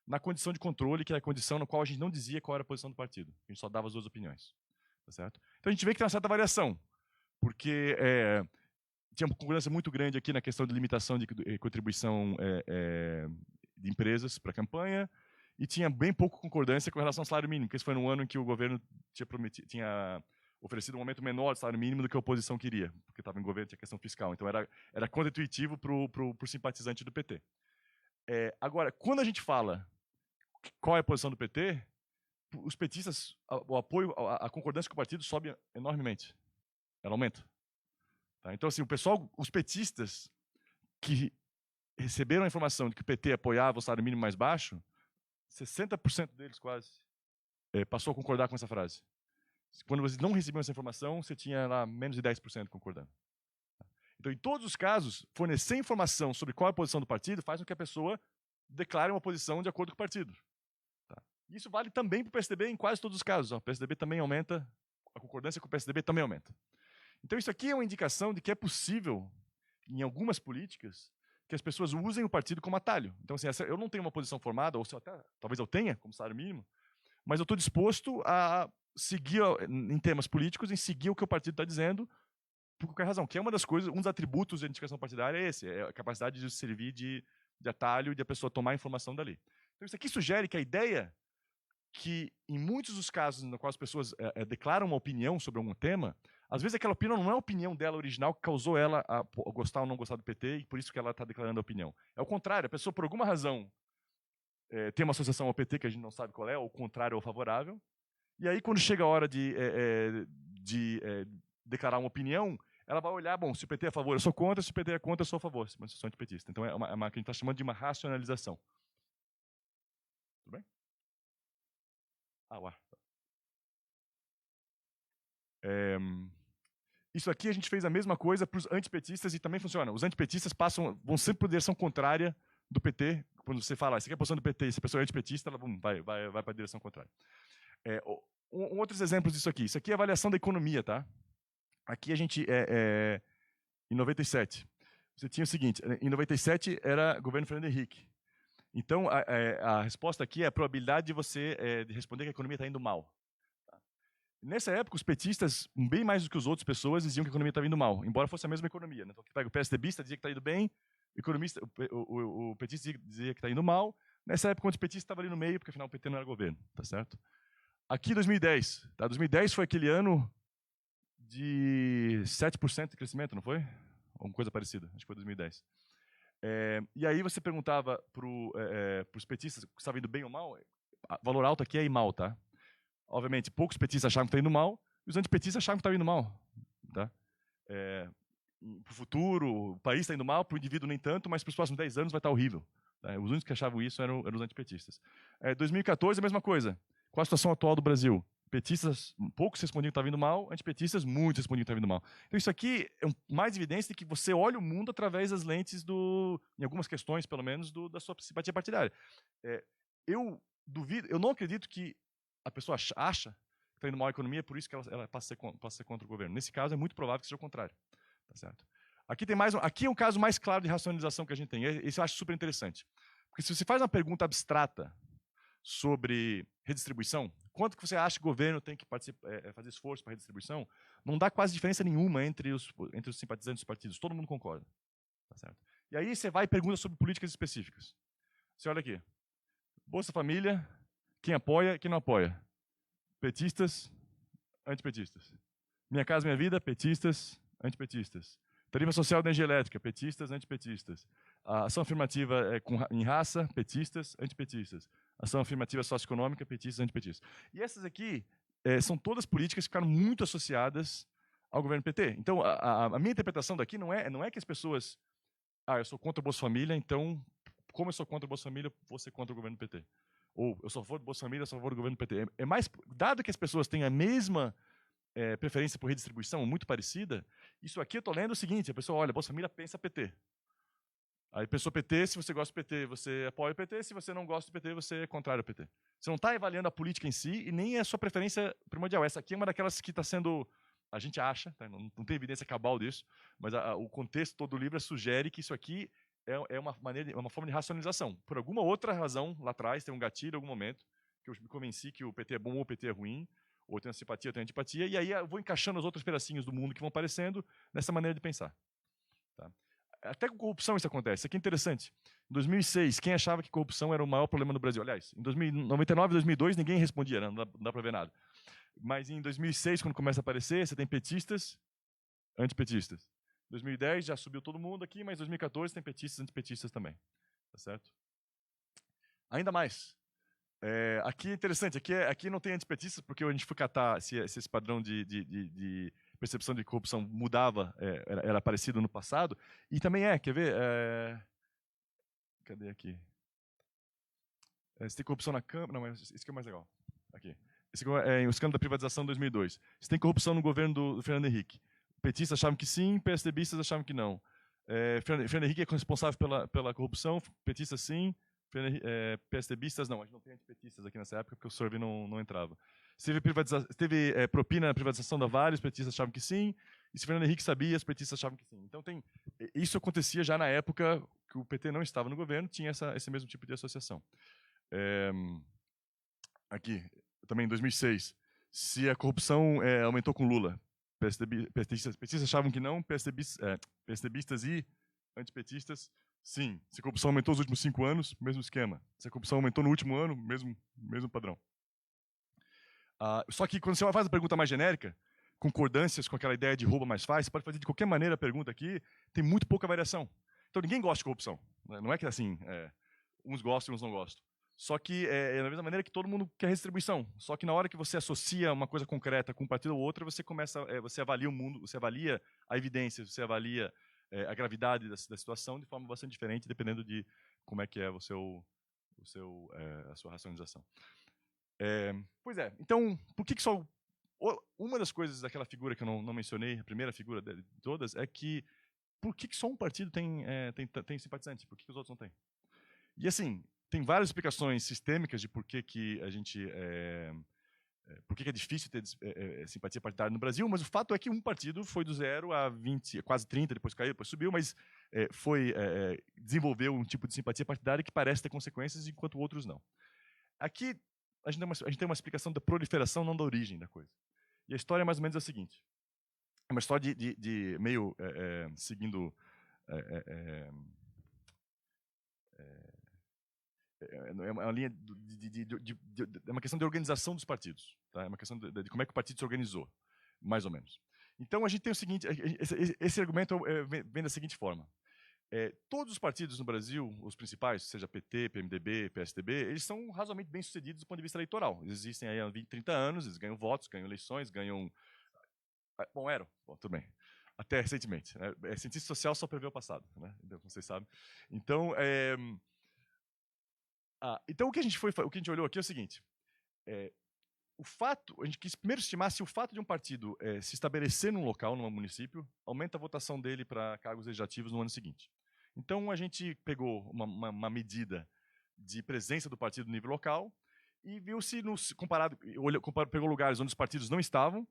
na condição de controle, que é a condição na qual a gente não dizia qual era a posição do partido. A gente só dava as duas opiniões. Tá certo? Então a gente vê que tem uma certa variação, porque tinha uma concordância muito grande aqui na questão de limitação de contribuição de empresas para a campanha, e tinha bem pouco concordância com relação ao salário mínimo, porque esse foi no ano em que o governo tinha oferecido um aumento menor de salário mínimo do que a oposição queria, porque estava em governo, tinha questão fiscal. Então era contra-intuitivo para o simpatizante do PT. Agora, quando a gente fala qual é a posição do PT, os petistas, o apoio, a concordância com o partido sobe enormemente. Ela aumenta. Tá? Então, assim, os petistas que receberam a informação de que o PT apoiava o salário mínimo mais baixo, 60% deles quase passou a concordar com essa frase. Quando você não recebeu essa informação, você tinha lá menos de 10% concordando. Então, em todos os casos, fornecer informação sobre qual é a posição do partido faz com que a pessoa declare uma posição de acordo com o partido. Tá? Isso vale também para o PSDB em quase todos os casos. O PSDB também aumenta, a concordância com o PSDB também aumenta. Então, isso aqui é uma indicação de que é possível, em algumas políticas, que as pessoas usem o partido como atalho. Então, assim, eu não tenho uma posição formada, ou talvez eu tenha, como salário mínimo, mas eu estou disposto a seguir, em temas políticos, em seguir o que o partido está dizendo, por qualquer razão. Que é uma das coisas, um dos atributos da indicação partidária é esse, é a capacidade de servir de atalho e de a pessoa tomar informação dali. Então, isso aqui sugere que a ideia que, em muitos dos casos nos quais as pessoas declaram uma opinião sobre algum tema, às vezes aquela opinião não é a opinião dela original que causou ela a gostar ou não gostar do PT, e por isso que ela está declarando a opinião. É o contrário, a pessoa, por alguma razão, tem uma associação ao PT que a gente não sabe qual é, ou o contrário ou favorável, e aí quando chega a hora de declarar uma opinião, ela vai olhar, bom, se o PT é a favor, eu sou contra, se o PT é contra, eu sou a favor, mas eu sou antipetista. Então é uma que a gente está chamando de uma racionalização. Tudo bem? Isso aqui a gente fez a mesma coisa para os antipetistas e também funciona. Os antipetistas vão sempre para a direção contrária do PT. Quando você fala, isso aqui é a posição do PT, se a pessoa é antipetista, ela vai para a direção contrária. Outros exemplos disso aqui. Isso aqui é avaliação da economia, tá? Aqui a gente, em 97, você tinha o seguinte, em 97 era governo Fernando Henrique. Então, a resposta aqui é a probabilidade de você de responder que a economia está indo mal. Tá? Nessa época, os petistas, bem mais do que as outras pessoas, diziam que a economia estava indo mal, embora fosse a mesma economia. Né? Então, pega o PSDBista, dizia que está indo bem, o petista dizia que está indo mal. Nessa época, o petista estava ali no meio, porque afinal o PT não era governo. Tá certo? Aqui, 2010. Tá? 2010 foi aquele ano de 7% de crescimento, não foi? Alguma coisa parecida, acho que foi 2010. E aí você perguntava para os petistas se estava indo bem ou mal. Valor alto aqui é ir mal, tá? Obviamente, poucos petistas achavam que estava indo mal, e os antipetistas achavam que estava indo mal. Tá? para o futuro, o país está indo mal, para o indivíduo nem tanto, mas para os próximos 10 anos vai estar horrível. Os únicos que achavam isso eram os antipetistas. 2014, a mesma coisa. Qual a situação atual do Brasil? Petistas, poucos respondiam que estava indo mal, antipetistas, muitos respondiam que estava indo mal. Então, isso aqui é mais evidência de que você olha o mundo através das lentes em algumas questões, pelo menos, da sua simpatia partidária. Eu duvido, eu não acredito que a pessoa acha que está indo mal a economia, por isso que ela passa a ser contra o governo. Nesse caso, é muito provável que seja o contrário. Tá certo? Aqui é um caso mais claro de racionalização que a gente tem. Esse eu acho super interessante. Porque se você faz uma pergunta abstrata sobre redistribuição, quanto que você acha que o governo tem que fazer esforço para redistribuição, não dá quase diferença nenhuma entre os simpatizantes dos partidos. Todo mundo concorda. Tá certo? E aí você vai e pergunta sobre políticas específicas. Você olha aqui. Bolsa Família, quem apoia, quem não apoia. Petistas, antipetistas. Minha Casa Minha Vida, petistas, antipetistas. Tarifa social da energia elétrica, petistas, antipetistas. A ação afirmativa em raça, petistas, antipetistas. Ação afirmativa socioeconômica, petistas, antipetistas. E essas aqui são todas políticas que ficaram muito associadas ao governo PT. Então, a minha interpretação daqui não é que as pessoas... eu sou contra o Bolsa Família, então, como eu sou contra o Bolsa Família, eu vou ser contra o governo PT. Ou, eu sou a favor do Bolsa Família, eu sou a favor do governo PT. É mais, dado que as pessoas têm a mesma... preferência por redistribuição muito parecida, isso aqui eu estou lendo o seguinte, a pessoa olha, Bolsa Família pensa PT. Aí pensou PT, se você gosta do PT, você apoia o PT, se você não gosta do PT, você é contrário ao PT. Você não está avaliando a política em si e nem é a sua preferência primordial. Essa aqui é uma daquelas que está sendo, a gente acha, tá? não tem evidência cabal disso, mas o contexto todo do livro sugere que isso aqui é uma forma de racionalização. Por alguma outra razão, lá atrás, tem um gatilho em algum momento, que eu me convenci que o PT é bom ou o PT é ruim, ou tenho simpatia, ou tenho antipatia, e aí eu vou encaixando os outros pedacinhos do mundo que vão aparecendo nessa maneira de pensar. Tá? Até com corrupção isso acontece. Isso aqui é interessante. Em 2006, quem achava que corrupção era o maior problema no Brasil? Aliás, em 99 e 2002, ninguém respondia, né? Não dá para ver nada. Mas em 2006, quando começa a aparecer, você tem petistas, antipetistas. Em 2010 já subiu todo mundo aqui, mas em 2014 tem petistas e antipetistas também. Tá certo? Ainda mais. Aqui é interessante, aqui não tem antipetistas, porque a gente foi catar se esse padrão de percepção de corrupção mudava, era parecido no passado, e também quer ver? Cadê aqui? Se tem corrupção na Câmara, não, mas isso que é mais legal. Aqui. Esse é o escândalo da privatização de 2002. Se tem corrupção no governo do Fernando Henrique. Petistas achavam que sim, PSDBistas achavam que não. Fernando Henrique é responsável pela corrupção, petistas sim, PSDBistas não, a gente não tem antipetistas aqui nessa época porque o survey não entrava. Teve propina na privatização da Vale, os petistas achavam que sim, e se Fernando Henrique sabia, os petistas achavam que sim. Então isso acontecia já na época que o PT não estava no governo, tinha esse mesmo tipo de associação. Aqui, também em 2006, se a corrupção aumentou com Lula, petistas achavam que não, PSDBistas e antipetistas, sim. Se a corrupção aumentou nos últimos 5 anos, mesmo esquema. Se a corrupção aumentou no último ano, mesmo padrão. Só que quando você faz a pergunta mais genérica, concordâncias com aquela ideia de rouba mais faz, você pode fazer de qualquer maneira a pergunta aqui, tem muito pouca variação. Então ninguém gosta de corrupção. Não é que assim, uns gostam e uns não gostam. Só que é da mesma maneira que todo mundo quer redistribuição. Só que na hora que você associa uma coisa concreta com um partido ou outro, você você avalia o mundo, você avalia a evidência, você avalia a gravidade da situação de forma bastante diferente, dependendo de como é que é a sua racionalização. Pois é, então, por que só... Uma das coisas daquela figura que eu não mencionei, a primeira figura de todas, é que por que só um partido tem simpatizante? Por que os outros não têm? E assim, tem várias explicações sistêmicas de por que a gente... por que é difícil ter simpatia partidária no Brasil, mas o fato é que um partido foi do 0 a 20, quase 30, depois caiu, depois subiu, mas desenvolveu um tipo de simpatia partidária que parece ter consequências, enquanto outros não. Aqui, a gente tem uma explicação da proliferação, não da origem da coisa. E a história é mais ou menos a seguinte. É uma história de meio seguindo... é uma linha é uma questão de organização dos partidos, tá? É uma questão de como é que o partido se organizou, mais ou menos. Então a gente tem o seguinte, esse argumento vem da seguinte forma: todos os partidos no Brasil, os principais, seja PT, PMDB, PSDB, eles são razoavelmente bem sucedidos do ponto de vista eleitoral. Eles existem aí há 20, 30 anos, eles ganham votos, ganham eleições, ganham... Bom, tudo bem. até recentemente. Né? Cientista social só prevê o passado, né? Então, como vocês sabem. Então, então o que a gente olhou aqui é o seguinte. A gente quis primeiro estimar se o fato de um partido se estabelecer num local, num município, aumenta a votação dele para cargos legislativos no ano seguinte. Então, a gente pegou uma medida de presença do partido no nível local e viu se, pegou lugares onde os partidos não estavam,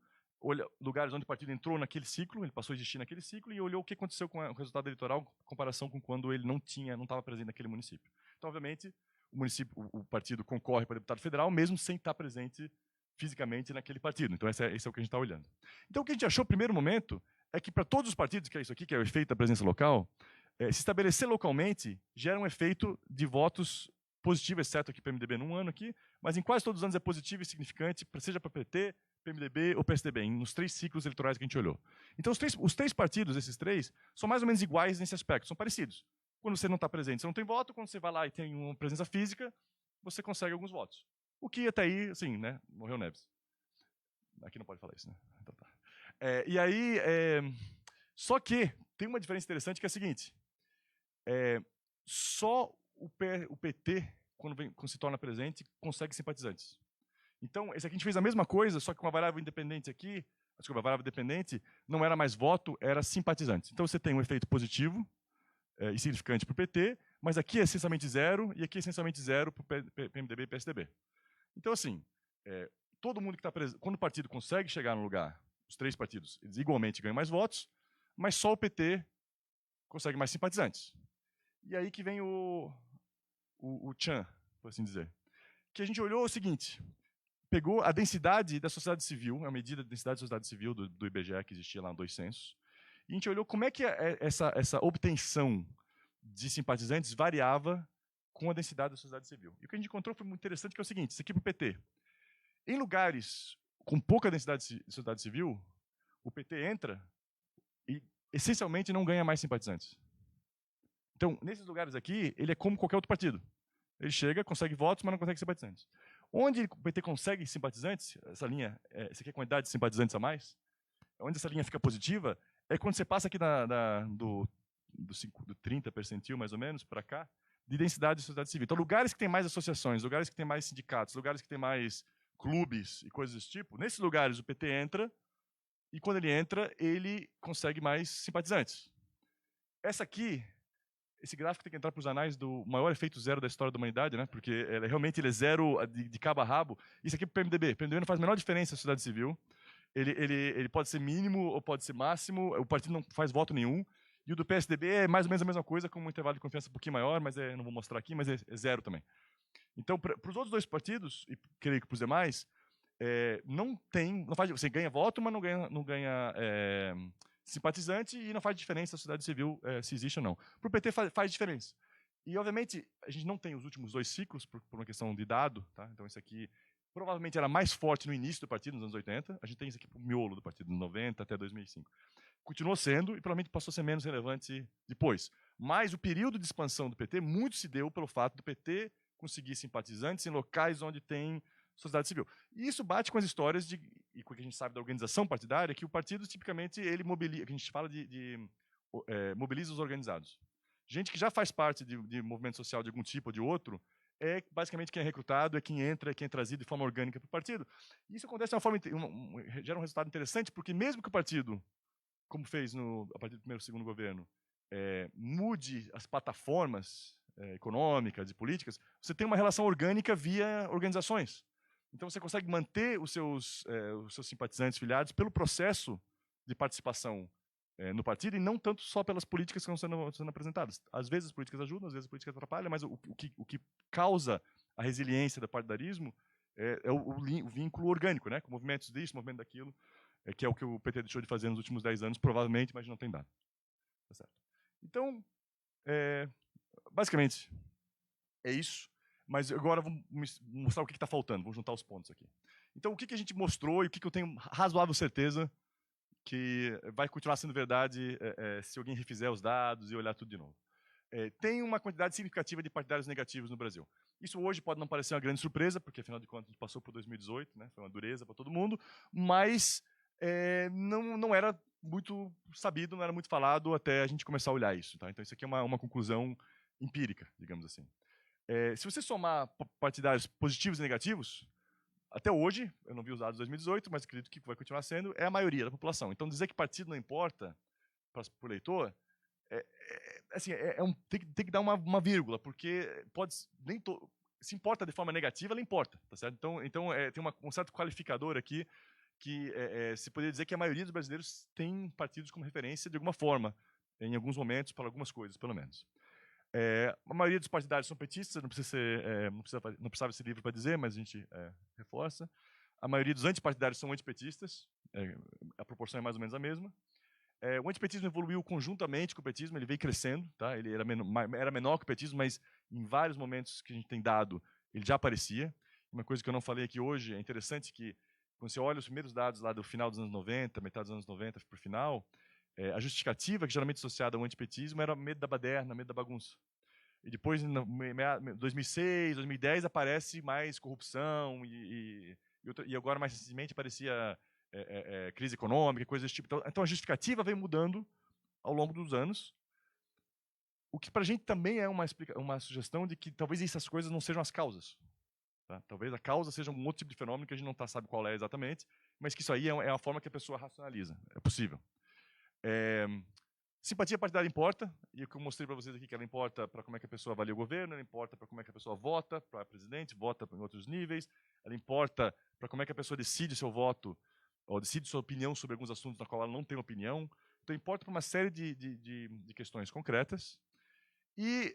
lugares onde o partido entrou naquele ciclo, ele passou a existir naquele ciclo, e olhou o que aconteceu com o resultado eleitoral em comparação com quando ele não estava presente naquele município. Então, obviamente, o partido concorre para deputado federal, mesmo sem estar presente fisicamente naquele partido. Então, esse é o que a gente está olhando. Então, o que a gente achou no primeiro momento é que, para todos os partidos, que é isso aqui, que é o efeito da presença local, se estabelecer localmente gera um efeito de votos positivo, exceto aqui para o MDB num ano aqui, mas em quase todos os anos é positivo e significante, seja para PT, PMDB ou PSDB, nos 3 ciclos eleitorais que a gente olhou. Então, os três partidos, esses 3, são mais ou menos iguais nesse aspecto, são parecidos. Quando você não está presente, você não tem voto, quando você vai lá e tem uma presença física, você consegue alguns votos. O que até aí, assim, né, morreu Neves. Aqui não pode falar isso, né? Então, tá. E aí, só que tem uma diferença interessante que é a seguinte, só o PT, quando se torna presente, consegue simpatizantes. Então, esse aqui a gente fez a mesma coisa, só que com uma variável independente aqui, desculpa, a variável dependente não era mais voto, era simpatizantes. Então, você tem um efeito positivo e significante para o PT, mas aqui é essencialmente 0 e aqui é essencialmente 0 para o PMDB e PSDB. Então, assim, todo mundo que está presente, quando o partido consegue chegar no lugar, os 3 partidos, eles igualmente ganham mais votos, mas só o PT consegue mais simpatizantes. E aí que vem o tchan, por assim dizer. Que a gente olhou o seguinte, pegou a densidade da sociedade civil, a medida de densidade da sociedade civil do IBGE, que existia lá em 2 censos, e a gente olhou como é que essa obtenção de simpatizantes variava com a densidade da sociedade civil. E o que a gente encontrou foi muito interessante, que é o seguinte, isso aqui para o PT. Em lugares com pouca densidade de sociedade civil, o PT entra e, essencialmente, não ganha mais simpatizantes. Então, nesses lugares aqui, ele é como qualquer outro partido. Ele chega, consegue votos, mas não consegue simpatizantes. Onde o PT consegue simpatizantes, essa linha, essa aqui é a quantidade de simpatizantes a mais, onde essa linha fica positiva, é quando você passa aqui do 30 percentil, mais ou menos, para cá, de densidade de sociedade civil. Então, lugares que têm mais associações, lugares que têm mais sindicatos, lugares que têm mais clubes e coisas desse tipo, nesses lugares o PT entra, e quando ele entra, ele consegue mais simpatizantes. Esse gráfico tem que entrar para os anais do maior efeito 0 da história da humanidade, né? Porque realmente ele é 0 de cabo a rabo. Isso aqui é para o PMDB. O PMDB não faz a menor diferença na sociedade civil. Ele pode ser mínimo ou pode ser máximo. O partido não faz voto nenhum. E o do PSDB é mais ou menos a mesma coisa, com um intervalo de confiança um pouquinho maior, mas não vou mostrar aqui, mas é 0 também. Então, para os outros 2 partidos, e creio que para os demais, você ganha voto, mas não ganha simpatizante, e não faz diferença a sociedade civil se existe ou não. Para o PT faz diferença. E, obviamente, a gente não tem os últimos 2 ciclos, por uma questão de dado. Tá? Então, isso aqui provavelmente era mais forte no início do partido, nos anos 80. A gente tem isso aqui para o miolo do partido, de 90 até 2005. Continuou sendo, e provavelmente passou a ser menos relevante depois. Mas o período de expansão do PT muito se deu pelo fato do PT conseguir simpatizantes em locais onde tem sociedade civil. E isso bate com as histórias e com o que a gente sabe da organização partidária, que o partido, tipicamente, ele mobiliza, que a gente fala mobiliza os organizados. Gente que já faz parte de movimento social de algum tipo ou de outro, é basicamente quem é recrutado, é quem entra, é quem é trazido de forma orgânica para o partido. E isso acontece de uma forma, gera um resultado interessante, porque mesmo que o partido, como fez a partir do primeiro e segundo governo, mude as plataformas econômicas e políticas, você tem uma relação orgânica via organizações. Então, você consegue manter os seus simpatizantes filiados pelo processo de participação no partido e não tanto só pelas políticas que estão sendo apresentadas. Às vezes as políticas ajudam, às vezes as políticas atrapalham, mas o que causa a resiliência do partidarismo é o vínculo orgânico, né? Com movimentos disso, movimento daquilo, que é o que o PT deixou de fazer nos últimos 10 anos, provavelmente, mas não tem dado. Tá certo? Então, basicamente, é isso. Mas agora vamos mostrar o que está faltando, vamos juntar os pontos aqui. Então, o que a gente mostrou e o que eu tenho razoável certeza que vai continuar sendo verdade se alguém refizer os dados e olhar tudo de novo. Tem uma quantidade significativa de partidários negativos no Brasil. Isso hoje pode não parecer uma grande surpresa, porque, afinal de contas, a gente passou por 2018, né? Foi uma dureza para todo mundo, mas não era muito sabido, não era muito falado até a gente começar a olhar isso. Tá? Então, isso aqui é uma conclusão empírica, digamos assim. Se você somar partidários positivos e negativos, até hoje, eu não vi os dados de 2018, mas acredito que vai continuar sendo, é a maioria da população. Então, dizer que partido não importa para o eleitor, tem que dar uma vírgula, porque se importa de forma negativa, ela importa. Tá certo? Então tem um certo qualificador aqui, que se poderia dizer que a maioria dos brasileiros tem partidos como referência de alguma forma, em alguns momentos, para algumas coisas, pelo menos. A maioria dos partidários são petistas, não precisava esse livro para dizer, mas a gente reforça. A maioria dos antipartidários são antipetistas, a proporção é mais ou menos a mesma. O antipetismo evoluiu conjuntamente com o petismo, ele veio crescendo, tá? Ele era menor que o petismo, mas em vários momentos que a gente tem dado, ele já aparecia. Uma coisa que eu não falei aqui hoje, é interessante que, quando você olha os primeiros dados lá do final dos anos 90, metade dos anos 90 para o final, a justificativa, que geralmente associada ao antipetismo, era medo da baderna, medo da bagunça. E depois, em 2006, 2010, aparece mais corrupção e agora, mais recentemente, aparecia crise econômica, coisas desse tipo. Então, a justificativa vem mudando ao longo dos anos, o que para a gente também é uma sugestão de que talvez essas coisas não sejam as causas. Tá? Talvez a causa seja um outro tipo de fenômeno que a gente não sabe qual é exatamente, mas que isso aí é a forma que a pessoa racionaliza. É possível. Simpatia partidária importa, e o que eu mostrei para vocês aqui, que ela importa para como é que a pessoa avalia o governo, ela importa para como é que a pessoa vota para presidente, vota em outros níveis, ela importa para como é que a pessoa decide seu voto, ou decide sua opinião sobre alguns assuntos na qual ela não tem opinião. Então, importa para uma série de questões concretas. E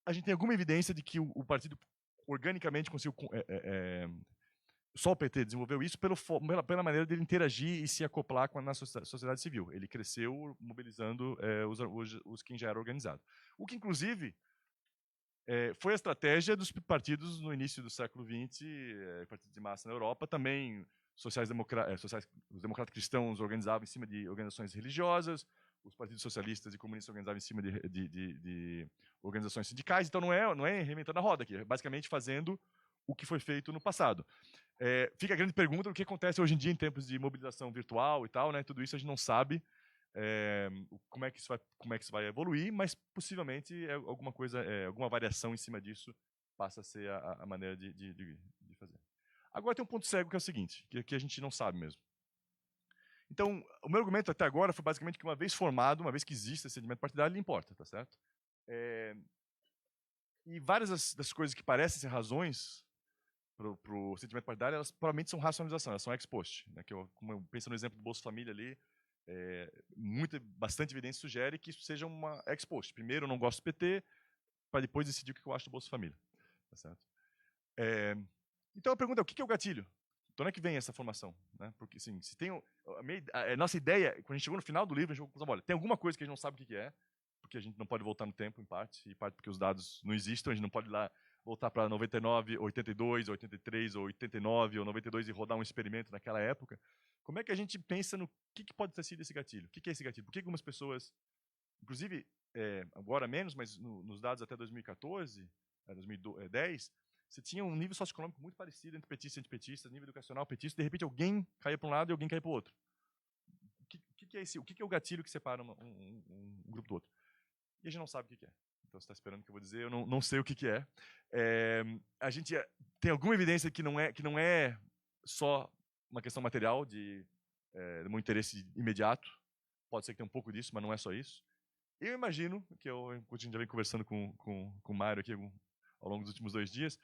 a gente tem alguma evidência de que o partido organicamente conseguiu... só o PT desenvolveu isso pela maneira dele interagir e se acoplar com a nossa sociedade civil. Ele cresceu mobilizando os quem já era organizado. O que, inclusive, foi a estratégia dos partidos no início do século XX, partidos de massa na Europa, também os democratas cristãos organizavam em cima de organizações religiosas, os partidos socialistas e comunistas organizavam em cima de organizações sindicais. Então, não é reinventando a roda aqui, é basicamente fazendo o que foi feito no passado. Fica a grande pergunta: o que acontece hoje em dia em tempos de mobilização virtual e tal, né? Tudo isso a gente não sabe como é que isso vai evoluir, mas possivelmente alguma variação em cima disso passa a ser a maneira de fazer. Agora tem um ponto cego, que é o seguinte, que a gente não sabe mesmo. Então, o meu argumento até agora foi basicamente que, uma vez formado, uma vez que existe esse sentimento partidário, ele importa, tá certo? E várias das coisas que parecem ser razões para o sentimento partidário, elas provavelmente são racionalização, elas são ex post. Né? Como eu penso no exemplo do Bolsa Família ali, bastante evidência sugere que isso seja uma ex post. Primeiro, eu não gosto do PT, para depois decidir o que eu acho do Bolsa Família. Tá certo? Então a pergunta é: o que é o gatilho? De onde é que vem essa formação? Né? Porque, assim, se tem a nossa ideia, quando a gente chegou no final do livro, a gente falou: olha, tem alguma coisa que a gente não sabe o que é, porque a gente não pode voltar no tempo, em parte, e parte porque os dados não existem, a gente não pode ir lá voltar para 99, 82, 83, ou 89, ou 92 e rodar um experimento naquela época. Como é que a gente pensa no que pode ter sido esse gatilho? O que é esse gatilho? Por que algumas pessoas, inclusive, agora menos, mas nos dados até 2014, 2010, você tinha um nível socioeconômico muito parecido entre petistas e antipetistas, nível educacional petista, de repente alguém caía para um lado e alguém caía para o outro. O que é o gatilho que separa um grupo do outro? E a gente não sabe o que é. Então, você está esperando que eu vou dizer, eu não sei o que é. A gente tem alguma evidência que não é só uma questão material de um interesse imediato. Pode ser que tenha um pouco disso, mas não é só isso. Eu imagino, que a gente já vem conversando com o Mário aqui ao longo dos últimos 2 dias,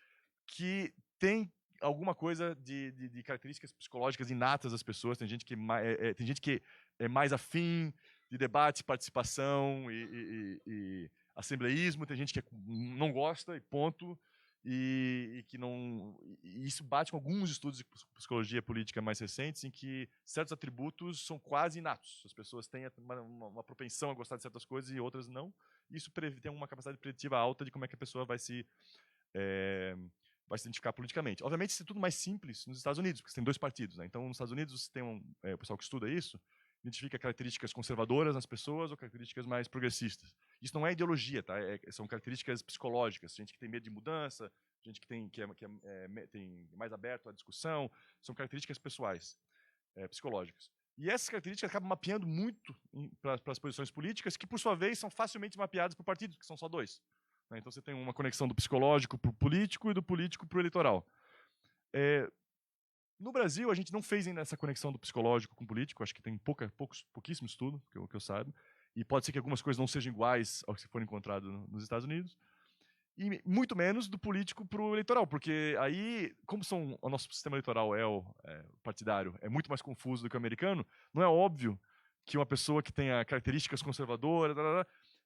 que tem alguma coisa de características psicológicas inatas das pessoas. Tem gente que é mais afim de debate, participação e assembleísmo, tem gente que não gosta e ponto, e que não. E isso bate com alguns estudos de psicologia política mais recentes, em que certos atributos são quase inatos. As pessoas têm uma propensão a gostar de certas coisas e outras não. Isso tem uma capacidade preditiva alta de como é que a pessoa vai se identificar politicamente. Obviamente, isso é tudo mais simples nos Estados Unidos, porque você tem 2 partidos. Né? Então, nos Estados Unidos, você tem o pessoal que estuda isso, identifica características conservadoras nas pessoas ou características mais progressistas. Isso não é ideologia, tá? São características psicológicas. Gente que tem medo de mudança, gente que tem mais aberto à discussão, são características pessoais, psicológicas. E essas características acabam mapeando muito para as posições políticas, que, por sua vez, são facilmente mapeadas por partidos, que são só dois. Né? Então, você tem uma conexão do psicológico para o político e do político para o eleitoral. No Brasil, a gente não fez ainda essa conexão do psicológico com o político. Acho que tem pouquíssimo estudo, que eu saiba. E pode ser que algumas coisas não sejam iguais ao que for encontrado nos Estados Unidos. E muito menos do político para o eleitoral, porque aí, como o nosso sistema eleitoral partidário é muito mais confuso do que o americano, não é óbvio que uma pessoa que tenha características conservadoras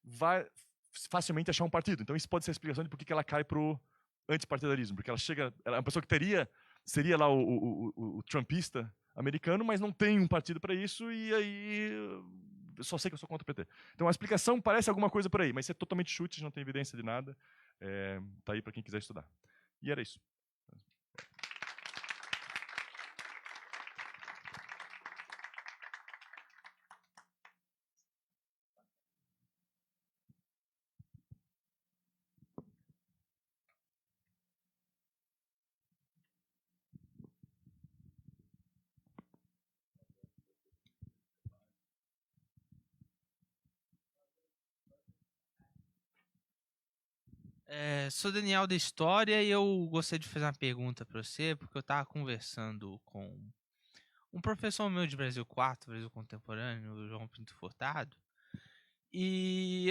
vai facilmente achar um partido. Então isso pode ser a explicação de por que ela cai para o antipartidarismo, porque ela é uma pessoa que seria lá o trumpista americano, mas não tem um partido para isso, e aí eu só sei que eu sou contra o PT. Então a explicação parece alguma coisa por aí, mas isso é totalmente chute, não tem evidência de nada. Tá aí para quem quiser estudar. E era isso. Sou Daniel da História e eu gostaria de fazer uma pergunta para você, porque eu estava conversando com um professor meu de Brasil 4, Brasil Contemporâneo, o João Pinto Furtado, e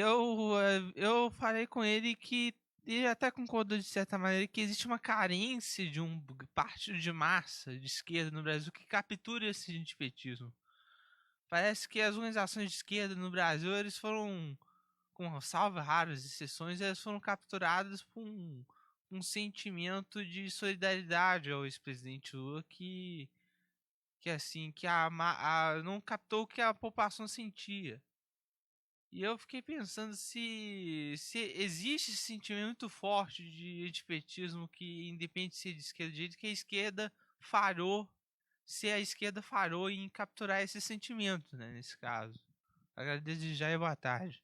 eu falei com ele que, e até concordou de certa maneira, que existe uma carência de um partido de massa de esquerda no Brasil que capture esse antipetismo. Parece que as organizações de esquerda no Brasil, eles foram, com salvo raras exceções, elas foram capturadas por um sentimento de solidariedade ao ex-presidente Lula que assim, que não captou o que a população sentia. E eu fiquei pensando se existe esse sentimento muito forte de antipetismo que, independe de ser de esquerda ou de direita, que a esquerda falhou, se a esquerda falhou em capturar esse sentimento, né, nesse caso. Agradeço já e boa tarde.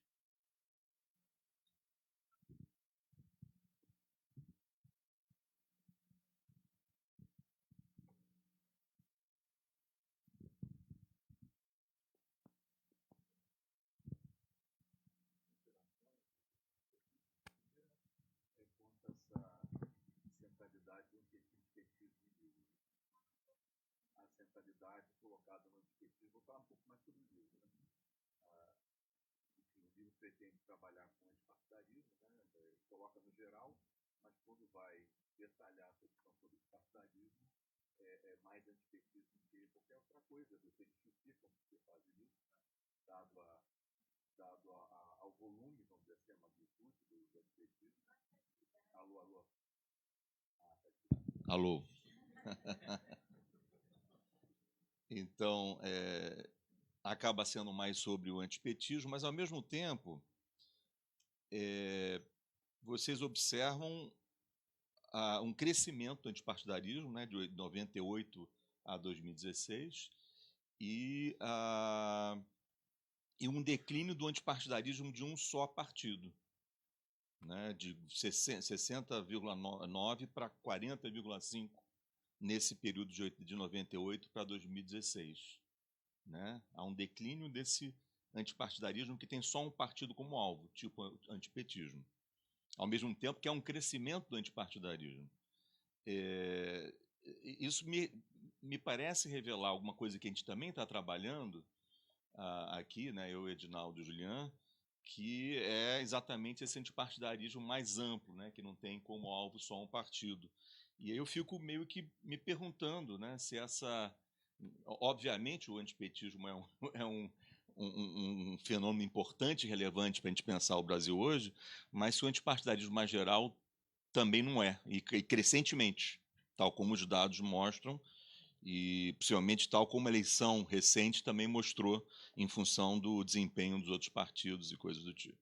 centralidade colocada no antipetismo. Vou falar um pouco mais sobre o livro. Né? Enfim, o livro pretende trabalhar com antipartidarismo, né? Coloca no geral, mas quando vai detalhar a posição sobre o partidarismo, é mais antipetismo que qualquer outra coisa. Vocês justificam que fazem isso, né? Dado ao volume, vamos dizer assim, a magnitude do antipetismo. Alô, alô. Alô. Então, acaba sendo mais sobre o antipetismo, mas, ao mesmo tempo, vocês observam um crescimento do antipartidarismo, né, de 98 a 2016, e um declínio do antipartidarismo de um só partido, né, de 60,9 para 40,5 nesse período de 98 para 2016. Né? Há um declínio desse antipartidarismo que tem só um partido como alvo, tipo antipetismo. Ao mesmo tempo que há um crescimento do antipartidarismo. Isso me parece revelar alguma coisa que a gente também está trabalhando aqui, né, eu, Edinaldo e Julian, que é exatamente esse antipartidarismo mais amplo, né, que não tem como alvo só um partido. E aí eu fico meio que me perguntando, né, se essa... Obviamente o antipetismo é um fenômeno importante e relevante para a gente pensar o Brasil hoje, mas se o antipartidarismo mais geral também não é, e crescentemente, tal como os dados mostram, e possivelmente tal como a eleição recente também mostrou em função do desempenho dos outros partidos e coisas do tipo.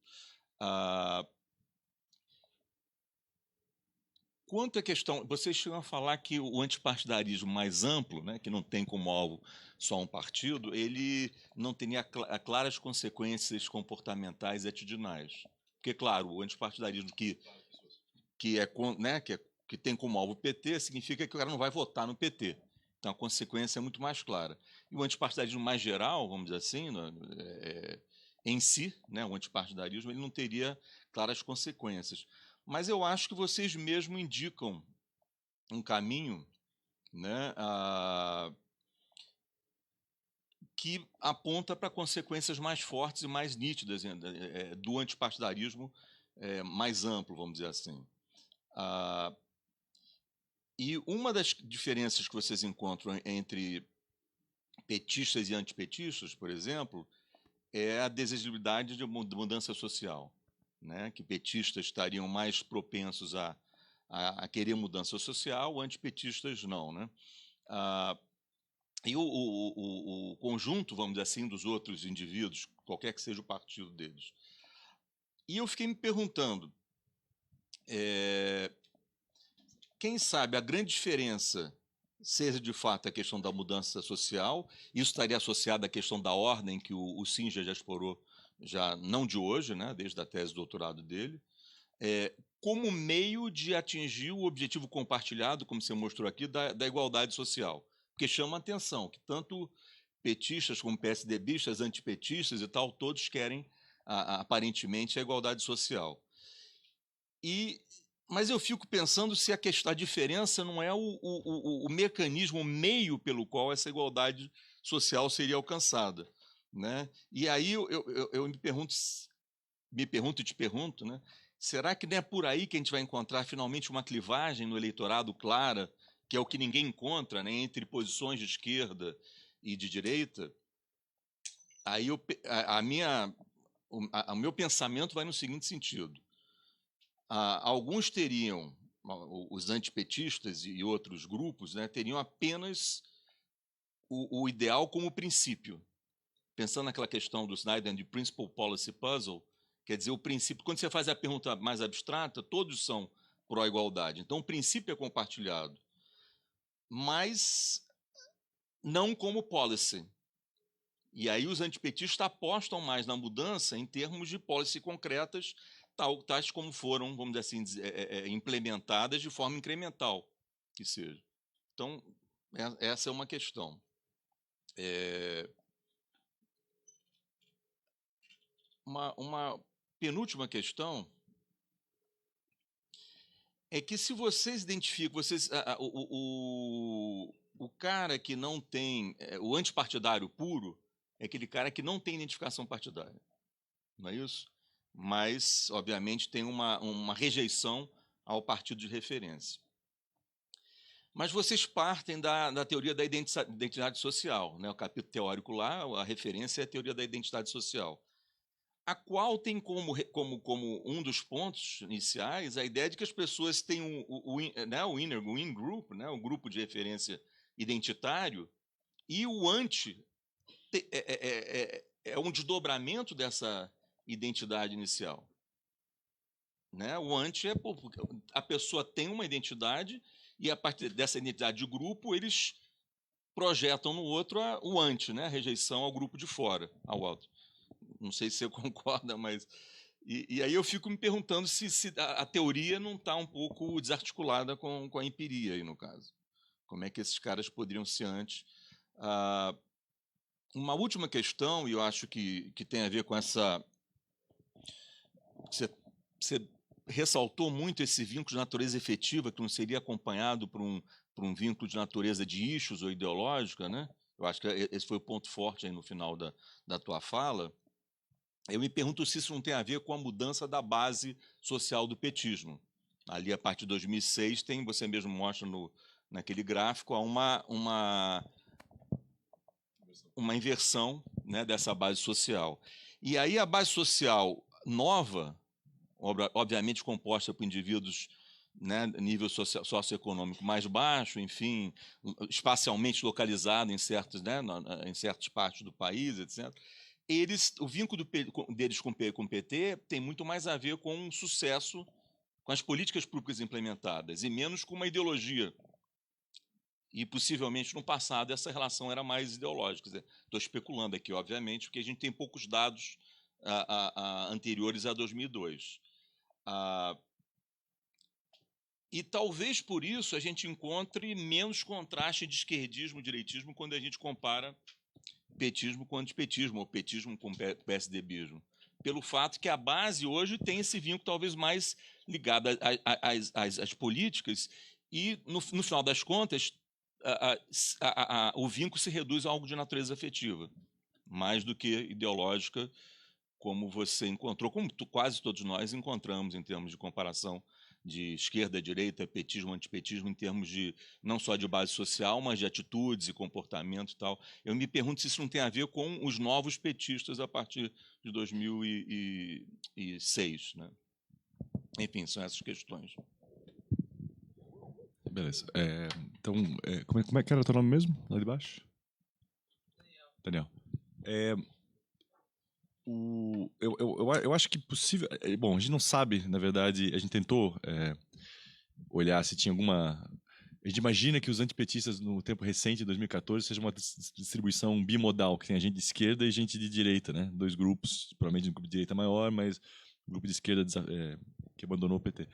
Quanto à questão, vocês chegam a falar que o antipartidarismo mais amplo, né, que não tem como alvo só um partido, ele não teria claras consequências comportamentais e atitudinais. Porque, claro, o antipartidarismo que tem como alvo o PT significa que o cara não vai votar no PT. Então, a consequência é muito mais clara. E o antipartidarismo mais geral, vamos dizer assim, em si, né, o antipartidarismo, ele não teria claras consequências. Mas eu acho que vocês mesmo indicam um caminho, né, que aponta para consequências mais fortes e mais nítidas do antipartidarismo mais amplo, vamos dizer assim. E uma das diferenças que vocês encontram entre petistas e antipetistas, por exemplo, é a desejabilidade de mudança social, né? Que petistas estariam mais propensos a querer mudança social, antipetistas não, né? E o conjunto, vamos dizer assim, dos outros indivíduos, qualquer que seja o partido deles. E eu fiquei me perguntando, quem sabe a grande diferença seja de fato a questão da mudança social, isso estaria associado à questão da ordem que o Singer já explorou, já não de hoje, né, desde a tese de doutorado dele, como meio de atingir o objetivo compartilhado, como você mostrou aqui, da igualdade social. Porque chama a atenção que tanto petistas como PSDBistas, antipetistas e tal, todos querem, aparentemente, a igualdade social. Mas eu fico pensando se a diferença não é o mecanismo, o meio pelo qual essa igualdade social seria alcançada, né? E aí eu me pergunto e te pergunto, né? Será que não é por aí que a gente vai encontrar finalmente uma clivagem no eleitorado clara, que é o que ninguém encontra, né, entre posições de esquerda e de direita? Aí o meu pensamento vai no seguinte sentido. Alguns teriam, os antipetistas e outros grupos, né, teriam apenas o ideal como princípio. Pensando naquela questão do Snyder de Principal Policy Puzzle, quer dizer, o princípio, quando você faz a pergunta mais abstrata, todos são pró-igualdade. Então, o princípio é compartilhado, mas não como policy. E aí os antipetistas apostam mais na mudança em termos de policy concretas, tais como foram, vamos dizer assim, implementadas de forma incremental, que seja. Então, essa é uma questão. Uma penúltima questão é que se vocês identificam, o cara que não tem, o antipartidário puro, é aquele cara que não tem identificação partidária, não é isso? Mas, obviamente, tem uma rejeição ao partido de referência. Mas vocês partem da teoria da identidade social, né? O capítulo teórico lá, a referência é a teoria da identidade social, a qual tem como um dos pontos iniciais a ideia de que as pessoas têm o in-group, né? O grupo de referência identitário, e o anti é um desdobramento dessa identidade inicial. Né? O anti é porque a pessoa tem uma identidade e, a partir dessa identidade de grupo, eles projetam no outro o anti, né? A rejeição ao grupo de fora, ao outro. Não sei se você concorda, mas... E aí eu fico me perguntando se a teoria não está um pouco desarticulada com a empiria, aí, no caso. Como é que esses caras poderiam ser antes? Uma última questão, e eu acho que tem a ver com essa... Você ressaltou muito esse vínculo de natureza efetiva, que não seria acompanhado por um vínculo de natureza de issues ou ideológica, né? Eu acho que esse foi o ponto forte aí no final da tua fala. Eu me pergunto se isso não tem a ver com a mudança da base social do petismo. Ali, a partir de 2006, você mesmo mostra naquele gráfico, há uma inversão, né, dessa base social. E aí a base social nova, obviamente composta por indivíduos, né, nível socioeconômico mais baixo, enfim, espacialmente localizado em certas partes do país, etc., o vínculo deles com o PT tem muito mais a ver com um sucesso, com as políticas públicas implementadas, e menos com uma ideologia. E, possivelmente, no passado, essa relação era mais ideológica. Estou especulando aqui, obviamente, porque a gente tem poucos dados anteriores a 2002. E talvez por isso a gente encontre menos contraste de esquerdismo e direitismo quando a gente compara petismo com antipetismo, ou petismo com PSDBismo. Pelo fato que a base hoje tem esse vínculo talvez mais ligado às políticas e, no final das contas, o vínculo se reduz a algo de natureza afetiva, mais do que ideológica, como você encontrou, como quase todos nós encontramos em termos de comparação de esquerda, direita, petismo, antipetismo, em termos de não só de base social, mas de atitudes e comportamento e tal. Eu me pergunto se isso não tem a ver com os novos petistas a partir de 2006, né? Enfim, são essas questões. Beleza. Então, como é que era o teu nome mesmo, lá de baixo? Daniel. Eu acho que possível... Bom, a gente não sabe, na verdade, a gente tentou olhar se tinha alguma... A gente imagina que os antipetistas, no tempo recente, 2014, seja uma distribuição bimodal, que tem a gente de esquerda e gente de direita, né? Dois grupos, provavelmente um grupo de direita maior, mas um grupo de esquerda que abandonou o PT.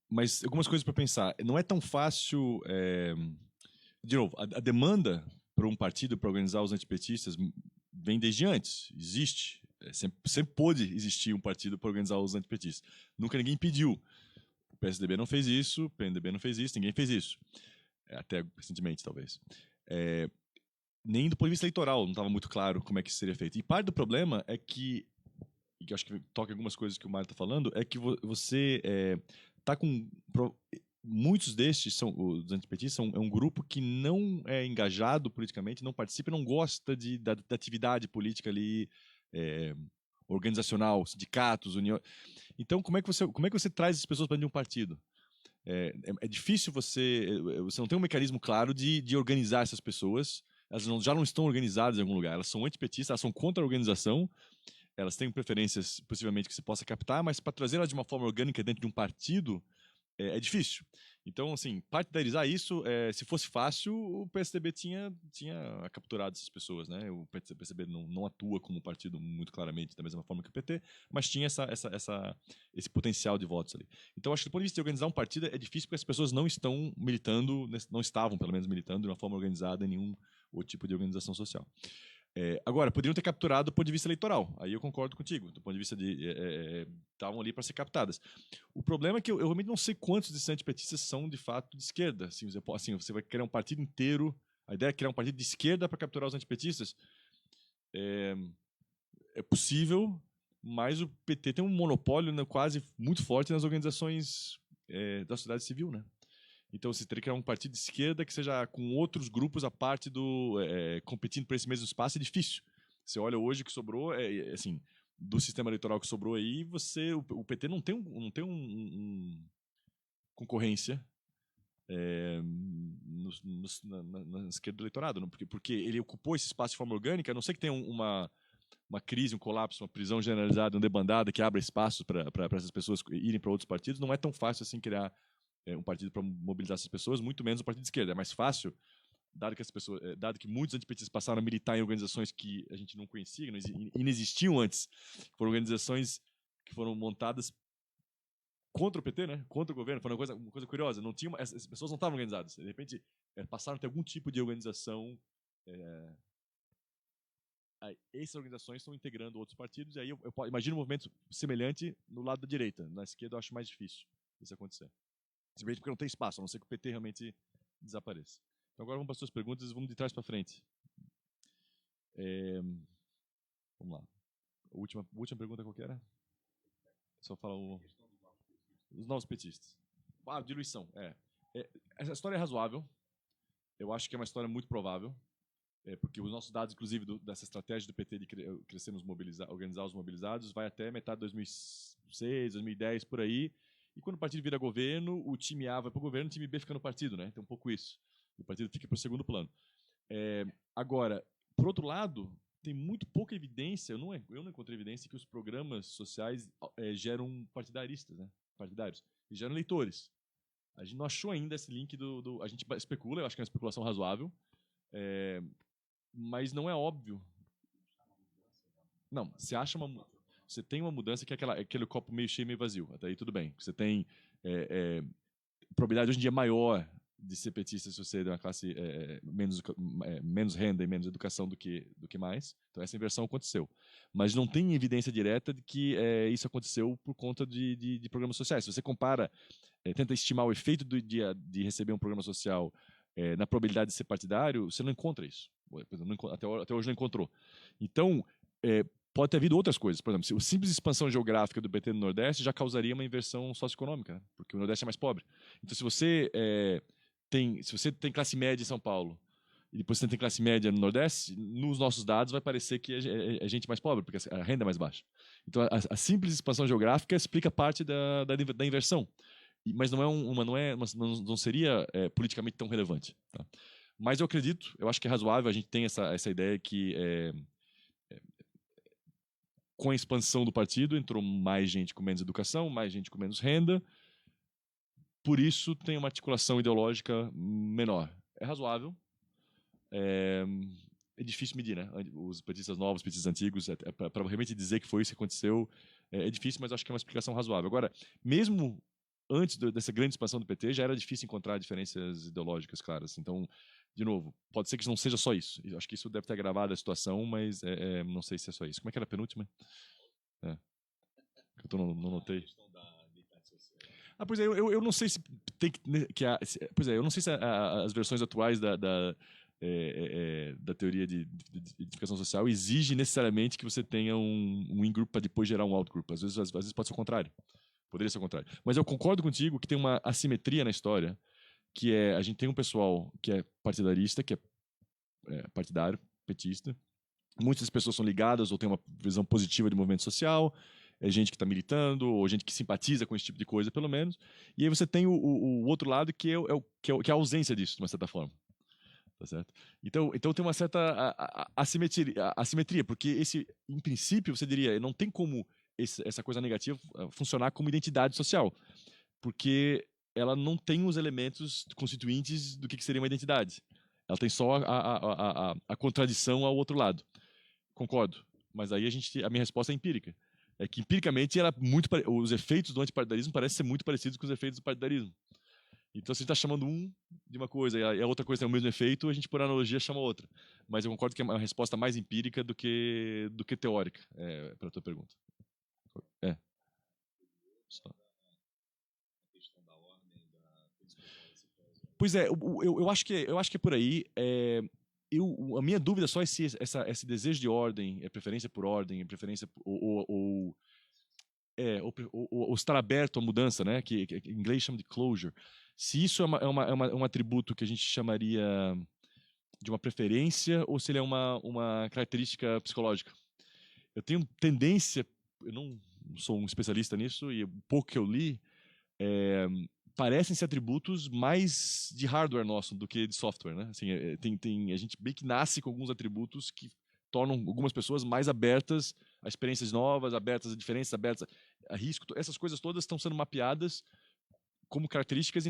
Mas algumas coisas para pensar. Não é tão fácil... De novo, a demanda para um partido para organizar os antipetistas vem desde antes, existe. Sempre pôde existir um partido para organizar os antipetistas. Nunca ninguém pediu. O PSDB não fez isso, o PMDB não fez isso, ninguém fez isso. Até recentemente, talvez. Nem do ponto de vista eleitoral, não estava muito claro como é que isso seria feito. E parte do problema é que, e que eu acho que toca algumas coisas que o Mário está falando, é que você está com... Muitos destes, os antipetistas, é um grupo que não é engajado politicamente, não participa, não gosta da atividade política ali, organizacional, sindicatos, união. Então, como é que você traz as pessoas para dentro de um partido? É difícil você não tem um mecanismo claro de organizar essas pessoas. Elas já não estão organizadas em algum lugar. Elas são antipetistas, elas são contra a organização. Elas têm preferências, possivelmente, que você possa captar, mas para trazer elas de uma forma orgânica dentro de um partido, é difícil. Então, assim, partidarizar isso, se fosse fácil, o PSDB tinha capturado essas pessoas, né? O PSDB não atua como partido muito claramente, da mesma forma que o PT, mas tinha esse potencial de votos ali. Então, acho que do ponto de vista de organizar um partido é difícil porque as pessoas não estão militando, não estavam, pelo menos, militando de uma forma organizada em nenhum outro tipo de organização social. Agora, poderiam ter capturado do ponto de vista eleitoral. Aí eu concordo contigo. Do ponto de vista de... estavam ali para ser captadas. O problema é que eu realmente não sei quantos desses antipetistas são, de fato, de esquerda. Assim, você vai criar um partido inteiro... A ideia é criar um partido de esquerda para capturar os antipetistas. É possível, mas o PT tem um monopólio, né, quase muito forte nas organizações da sociedade civil, né? Então, você teria que criar um partido de esquerda que seja com outros grupos a parte do... competindo por esse mesmo espaço é difícil. Você olha hoje o que sobrou, assim, do sistema eleitoral que sobrou aí, o PT não tem concorrência na esquerda do eleitorado, não? Porque ele ocupou esse espaço de forma orgânica, a não ser que tenha uma crise, um colapso, uma prisão generalizada, uma debandada que abra espaço para essas pessoas irem para outros partidos, não é tão fácil assim criar um partido para mobilizar essas pessoas, muito menos um partido de esquerda. É mais fácil, dado que muitos antipetistas passaram a militar em organizações que a gente não conhecia, inexistiam antes. Foram organizações que foram montadas contra o PT, né? Contra o governo. Foi uma coisa curiosa. As pessoas não estavam organizadas. De repente, passaram a ter algum tipo de organização. Essas organizações estão integrando outros partidos. E aí eu imagino um movimento semelhante no lado da direita. Na esquerda eu acho mais difícil isso acontecer. Simplesmente porque não tem espaço, a não ser que o PT realmente desapareça. Então agora vamos para as suas perguntas e vamos de trás para frente. Vamos lá. A última pergunta qual que era? Só falar os novos petistas. Diluição. Essa história é razoável. Eu acho que é uma história muito provável. Porque os nossos dados, inclusive, dessa estratégia do PT de crescer organizar os mobilizados, vai até metade de 2006, 2010, por aí. E quando o partido vira governo, o time A vai para o governo, o time B fica no partido, né? Tem um pouco isso. O partido fica para o segundo plano. Agora, por outro lado, tem muito pouca evidência, eu não encontrei evidência que os programas sociais geram partidaristas, né? Partidários. E geram eleitores. A gente não achou ainda esse link a gente especula, eu acho que é uma especulação razoável, mas não é óbvio. Não, você tem uma mudança que é aquele copo meio cheio, meio vazio. Até aí tudo bem. Você tem probabilidade hoje em dia maior de ser petista se você é de uma classe menos renda e menos educação do que mais. Então essa inversão aconteceu. Mas não tem evidência direta de que isso aconteceu por conta de programas sociais. Se você compara, tenta estimar o efeito de receber um programa social na probabilidade de ser partidário, você não encontra isso. Até hoje não encontrou. Então, pode ter havido outras coisas. Por exemplo, a simples expansão geográfica do PT no Nordeste já causaria uma inversão socioeconômica, né? Porque o Nordeste é mais pobre. Então, se você tem classe média em São Paulo e depois você tem classe média no Nordeste, nos nossos dados vai parecer que é gente mais pobre, porque a renda é mais baixa. Então, a simples expansão geográfica explica parte da inversão. Mas não seria politicamente tão relevante. Tá? Mas eu acho que é razoável, a gente tem essa ideia que com a expansão do partido entrou mais gente com menos educação, mais gente com menos renda, por isso tem uma articulação ideológica menor. É razoável, é difícil medir, né? Os petistas novos, os petistas antigos, para realmente dizer que foi isso que aconteceu, é difícil, mas acho que é uma explicação razoável. Agora, mesmo antes dessa grande expansão do PT, já era difícil encontrar diferenças ideológicas claras. Então, de novo, pode ser que não seja só isso. Eu acho que isso deve ter agravado a situação, mas não sei se é só isso. Como é que era a penúltima? Eu não notei. Pois é, eu não sei se tem pois é, eu não sei se as versões atuais da teoria de identificação social exige necessariamente que você tenha um in-group para depois gerar um out-group. Às vezes pode ser o contrário. Poderia ser o contrário. Mas eu concordo contigo que tem uma assimetria na história, que a gente tem um pessoal que é partidarista, que é partidário, petista. Muitas pessoas são ligadas ou têm uma visão positiva de movimento social. É gente que está militando, ou gente que simpatiza com esse tipo de coisa, pelo menos. E aí você tem o outro lado, que é a ausência disso, de uma certa forma. Tá certo? Então tem uma certa assimetria, porque em princípio, você diria, não tem como essa coisa negativa funcionar como identidade social, porque ela não tem os elementos constituintes do que seria uma identidade. Ela tem só a contradição ao outro lado. Concordo. Mas aí a minha resposta é empírica. É que, empiricamente, os efeitos do antipartidarismo parecem ser muito parecidos com os efeitos do partidarismo. Então, se a gente está chamando de uma coisa e a outra coisa tem o mesmo efeito, a gente, por analogia, chama outra. Mas eu concordo que é uma resposta mais empírica do que teórica para a tua pergunta. Só. Pois é, eu acho que é por aí. A minha dúvida só é se esse desejo de ordem, preferência por ordem, preferência ou estar aberto à mudança, né? Que em inglês chama de closure. Se isso é um atributo que a gente chamaria de uma preferência ou se ele é uma característica psicológica. Eu tenho tendência, eu não sou um especialista nisso e o pouco que eu li parecem ser atributos mais de hardware nosso do que de software, né? Assim, a gente bem que nasce com alguns atributos que tornam algumas pessoas mais abertas a experiências novas, abertas a diferenças, abertas a risco. Essas coisas todas estão sendo mapeadas como características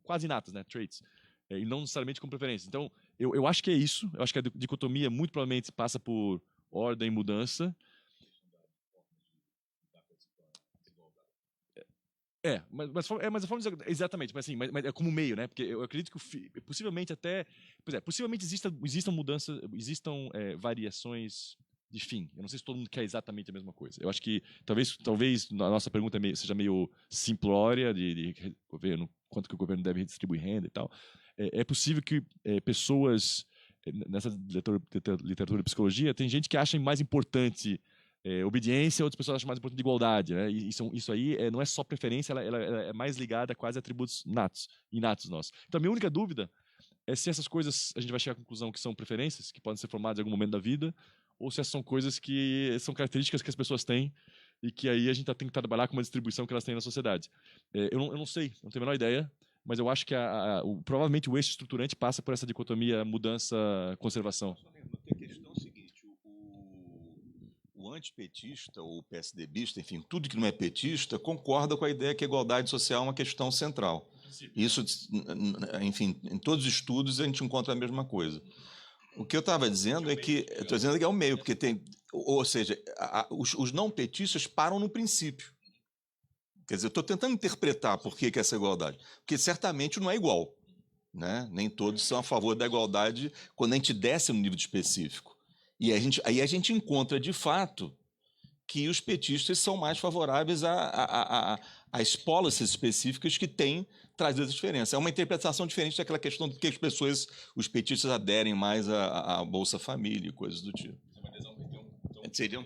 quase inatas, né? Traits, e não necessariamente como preferências. Então, eu acho que é isso. Eu acho que a dicotomia muito provavelmente passa por ordem e mudança. Mas a forma exatamente, mas assim, mas é como meio, né? Porque eu acredito que possivelmente possivelmente existam mudanças, variações de fim. Eu não sei se todo mundo quer exatamente a mesma coisa. Eu acho que talvez a nossa pergunta seja meio simplória de governo, quanto que o governo deve redistribuir renda e tal. É possível que pessoas nessa literatura de psicologia tem gente que acha mais importante obediência, outras pessoas acham mais importante igualdade, né? E isso aí não é só preferência, ela é mais ligada a quase atributos inatos nossos. Então, a minha única dúvida é se essas coisas a gente vai chegar à conclusão que são preferências, que podem ser formadas em algum momento da vida, ou se essas são coisas que são características que as pessoas têm e que aí a gente tem que trabalhar com uma distribuição que elas têm na sociedade. Eu não sei, não tenho a menor ideia, mas eu acho que provavelmente o eixo estruturante passa por essa dicotomia mudança-conservação. A questão é o seguinte, o antipetista ou PSDBista, enfim, tudo que não é petista, concorda com a ideia que a igualdade social é uma questão central. Isso, enfim, em todos os estudos a gente encontra a mesma coisa. O que eu estava dizendo é que é o meio, porque tem, ou seja, os não petistas param no princípio. Quer dizer, eu estou tentando interpretar por que é essa igualdade. Porque certamente não é igual, né? Nem todos são a favor da igualdade quando a gente desce no nível específico. E aí a gente encontra, de fato, que os petistas são mais favoráveis às policies específicas que têm trazido essa diferença. É uma interpretação diferente daquela questão de que os petistas aderem mais à Bolsa Família e coisas do tipo. Seria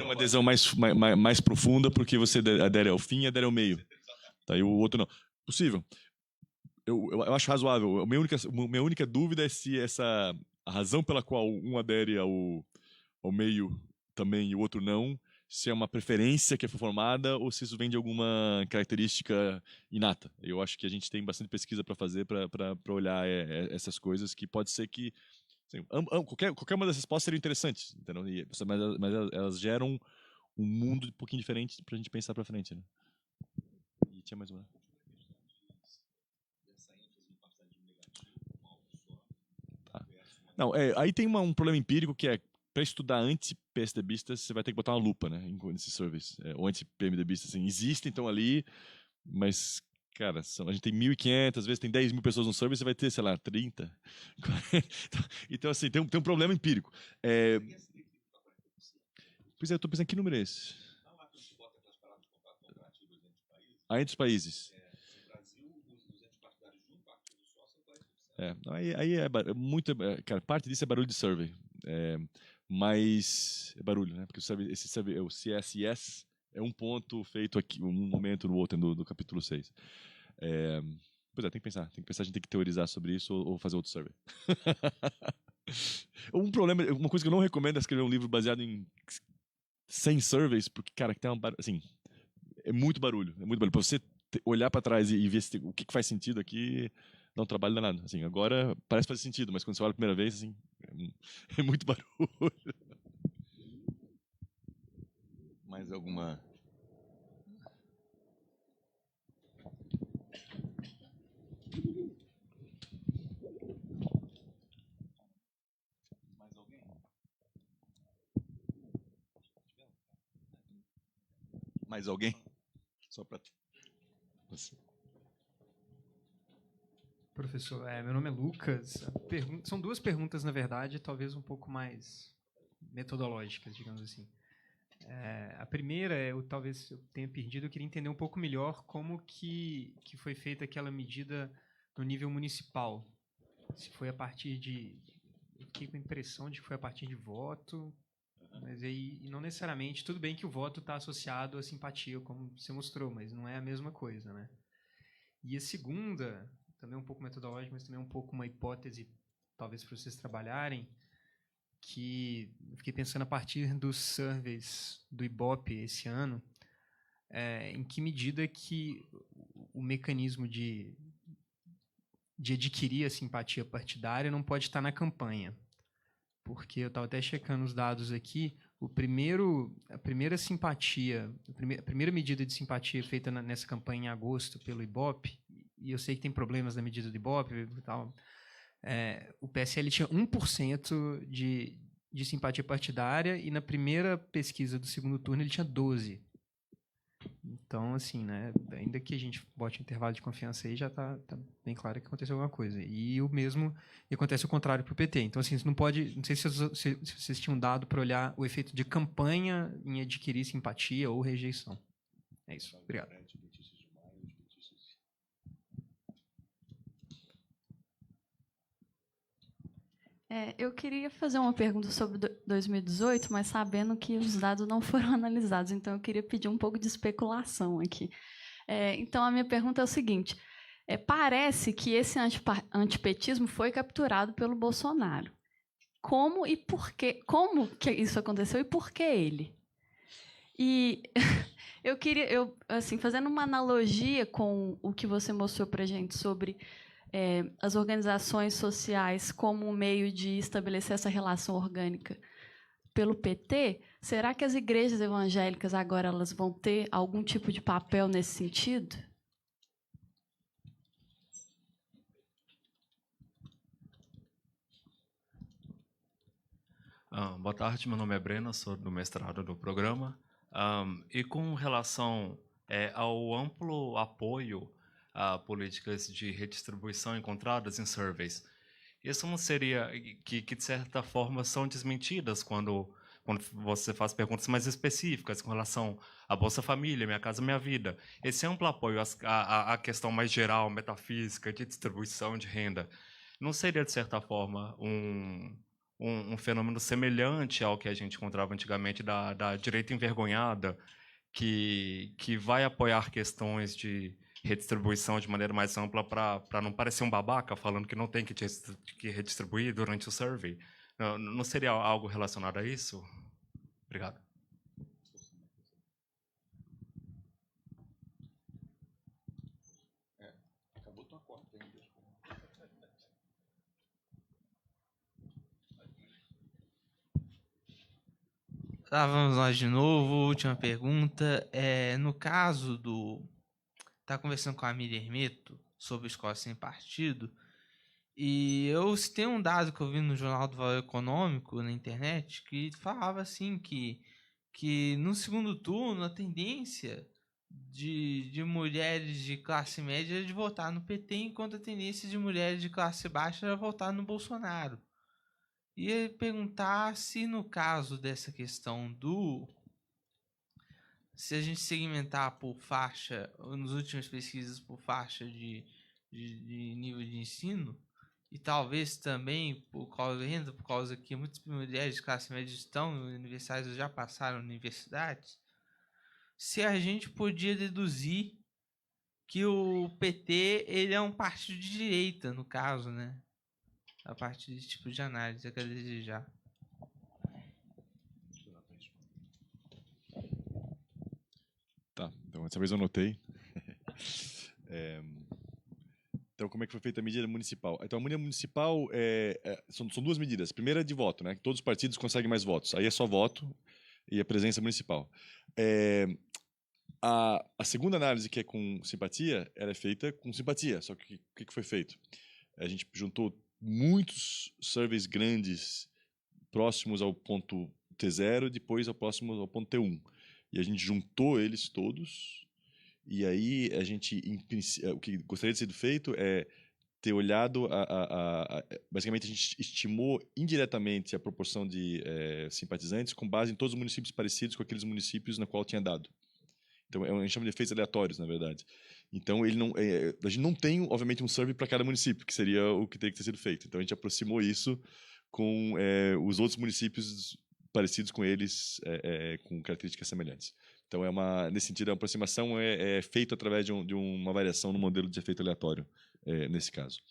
uma adesão mais profunda, porque você adere ao fim e adere ao meio. Tá, e o outro não. Possível. Eu acho razoável. A minha única dúvida é se a razão pela qual um adere ao meio também e o outro não, se é uma preferência que foi formada ou se isso vem de alguma característica inata. Eu acho que a gente tem bastante pesquisa para fazer para olhar essas coisas, que pode ser que assim, qualquer uma dessas respostas seria interessante, entendeu? Mas elas geram um mundo um pouquinho diferente para a gente pensar para frente, né? E tinha mais uma. Tá. Não, aí tem um problema empírico que é, para estudar anti-PSDBistas, você vai ter que botar uma lupa, né, nesses surveys. Ou anti-PMDBistas, assim, existem, estão ali, mas, cara, a gente tem 1.500, às vezes tem 10 mil pessoas no survey, você vai ter, sei lá, 30, 40. Então, assim, tem um problema empírico. Pois é, eu estou pensando, que número é esse? Entre os países. Aí é muito... Cara, parte disso é barulho de survey. Mas é barulho, né? Porque esse survey, o CSIS, é um ponto feito aqui, um momento no outro do capítulo 6. Pois é, tem que pensar. A gente tem que teorizar sobre isso ou fazer outro survey. Um problema, uma coisa que eu não recomendo é escrever um livro baseado em 100 surveys, porque, cara, que tem assim, é muito barulho. Para você olhar para trás e ver o que faz sentido aqui, dá um trabalho danado. Assim, agora parece fazer sentido, mas quando você olha a primeira vez, assim, é muito barulho. Mais alguma? Mais alguém? Mais alguém? Só para você. Professor, meu nome é Lucas. São duas perguntas, na verdade, talvez um pouco mais metodológicas, digamos assim. A primeira, talvez eu tenha perdido, eu queria entender um pouco melhor como que foi feita aquela medida no nível municipal. Se foi a partir de... Eu fiquei com a impressão de que foi a partir de voto, mas aí não necessariamente... Tudo bem que o voto está associado à simpatia, como você mostrou, mas não é a mesma coisa, né? E a segunda, também um pouco metodológica, mas também um pouco uma hipótese, talvez para vocês trabalharem, que eu fiquei pensando a partir dos surveys do Ibope esse ano, em que medida que o mecanismo de adquirir a simpatia partidária não pode estar na campanha. Porque eu estava até checando os dados aqui, a primeira medida de simpatia feita nessa campanha em agosto pelo Ibope, e eu sei que tem problemas na medida do Ibope e tal, o PSL tinha 1% de simpatia partidária, e na primeira pesquisa do segundo turno ele tinha 12%. Então, assim, né, ainda que a gente bote um intervalo de confiança aí, já tá bem claro que aconteceu alguma coisa. E acontece o contrário para o PT. Então, assim, não sei se vocês tinham dado para olhar o efeito de campanha em adquirir simpatia ou rejeição. É isso. Obrigado. Eu queria fazer uma pergunta sobre 2018, mas sabendo que os dados não foram analisados, então eu queria pedir um pouco de especulação aqui. Então, a minha pergunta é o seguinte: parece que esse antipetismo foi capturado pelo Bolsonaro. Como e por quê? Como que isso aconteceu e por que ele? E eu queria, assim, fazendo uma analogia com o que você mostrou para a gente sobre as organizações sociais como um meio de estabelecer essa relação orgânica pelo PT, será que as igrejas evangélicas agora elas vão ter algum tipo de papel nesse sentido? Boa tarde, meu nome é Brena, sou do mestrado do programa. E com relação ao amplo apoio a políticas de redistribuição encontradas em surveys. Isso não seria que de certa forma, são desmentidas quando você faz perguntas mais específicas com relação à Bolsa Família, Minha Casa Minha Vida. Esse amplo apoio à questão mais geral, metafísica, de distribuição de renda, não seria, de certa forma, um fenômeno semelhante ao que a gente encontrava antigamente da direita envergonhada, que vai apoiar questões de redistribuição de maneira mais ampla para não parecer um babaca falando que não tem que redistribuir durante o survey? Não seria algo relacionado a isso? Obrigado. Acabou tua conta ainda. Tá, vamos lá de novo. Última pergunta. No caso do... Tá conversando com a Miriam Hermeto sobre escola sem partido. E eu citei um dado que eu vi no Jornal do Valor Econômico, na internet, que falava assim que no segundo turno a tendência de mulheres de classe média era de votar no PT, enquanto a tendência de mulheres de classe baixa era votar no Bolsonaro. E ia perguntar se no caso dessa questão se a gente segmentar por faixa, nos últimas pesquisas por faixa de nível de ensino, e talvez também por causa da renda, por causa que muitas mulheres de classe média estão universitárias ou já passaram universidades, se a gente podia deduzir que o PT ele é um partido de direita, no caso, né? A partir desse tipo de análise, eu quero desejar. Tá, então dessa vez eu anotei. Então, como é que foi feita a medida municipal? Então, a medida municipal são duas medidas. A primeira é de voto, né? Todos os partidos conseguem mais votos. Aí é só voto e a presença municipal. A segunda análise, que é com simpatia, ela é feita com simpatia. Só que o que foi feito? A gente juntou muitos surveys grandes próximos ao ponto T0 e depois próximos ao ponto T1. E a gente juntou eles todos. E aí a gente, o que gostaria de ser feito é ter olhado, basicamente a gente estimou indiretamente a proporção de simpatizantes com base em todos os municípios parecidos com aqueles municípios na qual tinha dado. Então a gente chama de efeitos aleatórios, na verdade. Então a gente não tem, obviamente, um survey para cada município, que seria o que teria que ter sido feito. Então a gente aproximou isso com os outros municípios parecidos com eles, com características semelhantes. Então, nesse sentido, a aproximação é feita através de uma variação no modelo de efeito aleatório, nesse caso.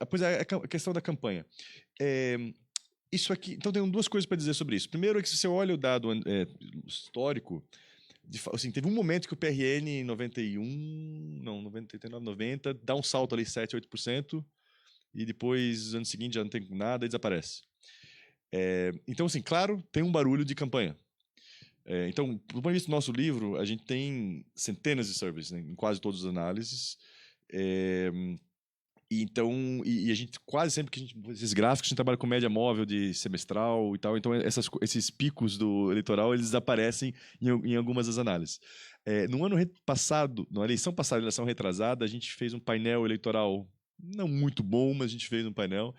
Pois a questão da campanha. Isso aqui, então, tem duas coisas para dizer sobre isso. Primeiro é que se você olha o dado histórico, assim, teve um momento que o PRN em 99, 90, dá um salto ali, 7%, 8%, e depois, no ano seguinte, já não tem nada e desaparece. Então, assim, claro, tem um barulho de campanha. Então, do ponto de vista do nosso livro, a gente tem centenas de surveys, né, em quase todas as análises. E a gente, quase sempre que esses gráficos, a gente trabalha com média móvel de semestral e tal, então esses picos do eleitoral, eles aparecem em algumas das análises. No ano passado, na eleição passada, na eleição retrasada, a gente fez um painel eleitoral não muito bom, mas a gente fez um painel.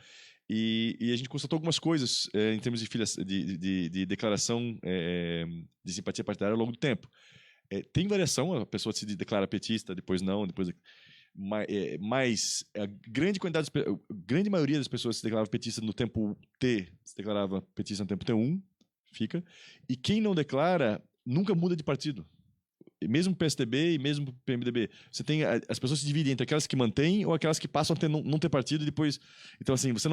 E a gente constatou algumas coisas em termos de declaração de simpatia partidária ao longo do tempo. Tem variação, a pessoa se declara petista, depois não, mas a grande maioria das pessoas se declarava petista no tempo T, se declarava petista no tempo T1, fica. E quem não declara nunca muda de partido. Mesmo PSDB e mesmo PMDB. Você tem as pessoas se dividem entre aquelas que mantêm ou aquelas que passam a não ter partido e depois. Então, assim, você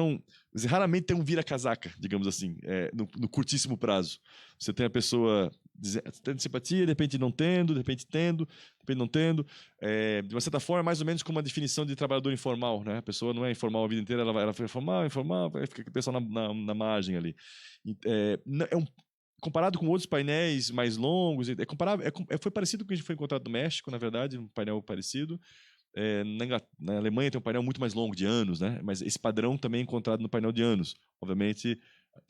raramente tem um vira-casaca, digamos assim, no curtíssimo prazo. Você tem a pessoa tendo simpatia, de repente não tendo, de repente tendo, de repente não tendo. De uma certa forma, é mais ou menos como uma definição de trabalhador informal, né? A pessoa não é informal a vida inteira, ela foi informal, vai ficar com o pessoal na margem ali. Comparado com outros painéis mais longos, foi parecido com o que a gente foi encontrado no México, na verdade, um painel parecido. Na Alemanha tem um painel muito mais longo, de anos, né? Mas esse padrão também é encontrado no painel de anos. Obviamente,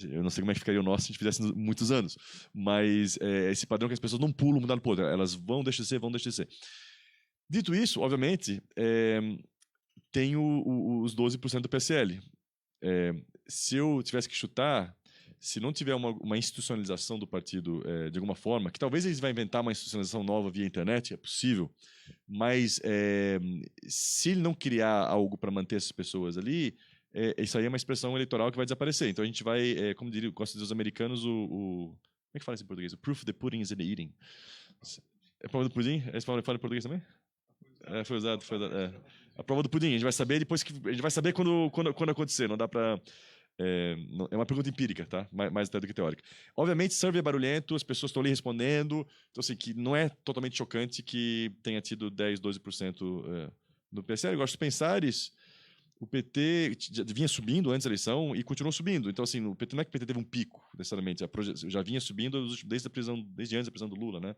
Eu não sei como é que ficaria o nosso se a gente fizesse muitos anos, mas esse padrão que as pessoas não pulam, mudar pro outro, elas vão deixar de ser, vão deixar de ser. Dito isso, obviamente, tem os 12% do PSL. Se eu tivesse que chutar, se não tiver uma institucionalização do partido de alguma forma, que talvez eles vão inventar uma institucionalização nova via internet, é possível, mas se ele não criar algo para manter essas pessoas ali, isso aí é uma expressão eleitoral que vai desaparecer. Então a gente vai, como diria, gosto de dizer os americanos, como é que fala isso em português? O proof of the pudding is in the eating. É a prova do pudim? Esse fala em português também? Foi usado. A prova do pudim. A gente vai saber depois que a gente vai saber quando acontecer. Não dá para é uma pergunta empírica, tá? Mais até do que teórica. Obviamente, survey é barulhento, as pessoas estão ali respondendo. Então, assim, que não é totalmente chocante que tenha tido 10, 12% no PSL. Eu gosto de pensar isso. O PT vinha subindo antes da eleição e continuou subindo. Então, assim, o PT não é que o PT teve um pico, necessariamente. Já vinha subindo desde antes da prisão do Lula, né?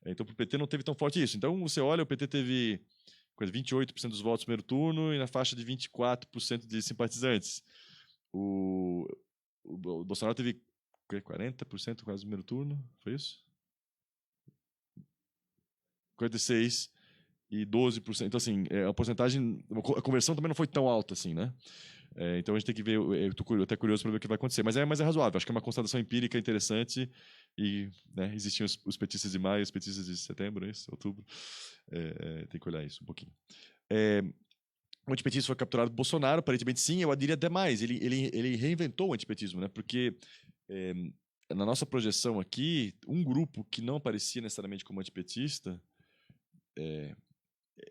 Então, para o PT não teve tão forte isso. Então, você olha, o PT teve 28% dos votos no primeiro turno e na faixa de 24% de simpatizantes. O Bolsonaro teve 40% quase no primeiro turno, foi isso? 46% e 12%. Então, assim, a porcentagem, a conversão também não foi tão alta assim, né? Então a gente tem que ver, eu estou até curioso para ver o que vai acontecer, mas é razoável, acho que é uma constatação empírica interessante e existiam os petistas de maio, os petistas de setembro, outubro, tem que olhar isso um pouquinho. O antipetismo foi capturado por Bolsonaro, aparentemente sim, eu diria até mais, ele reinventou o antipetismo, né? Porque na nossa projeção aqui, um grupo que não aparecia necessariamente como antipetista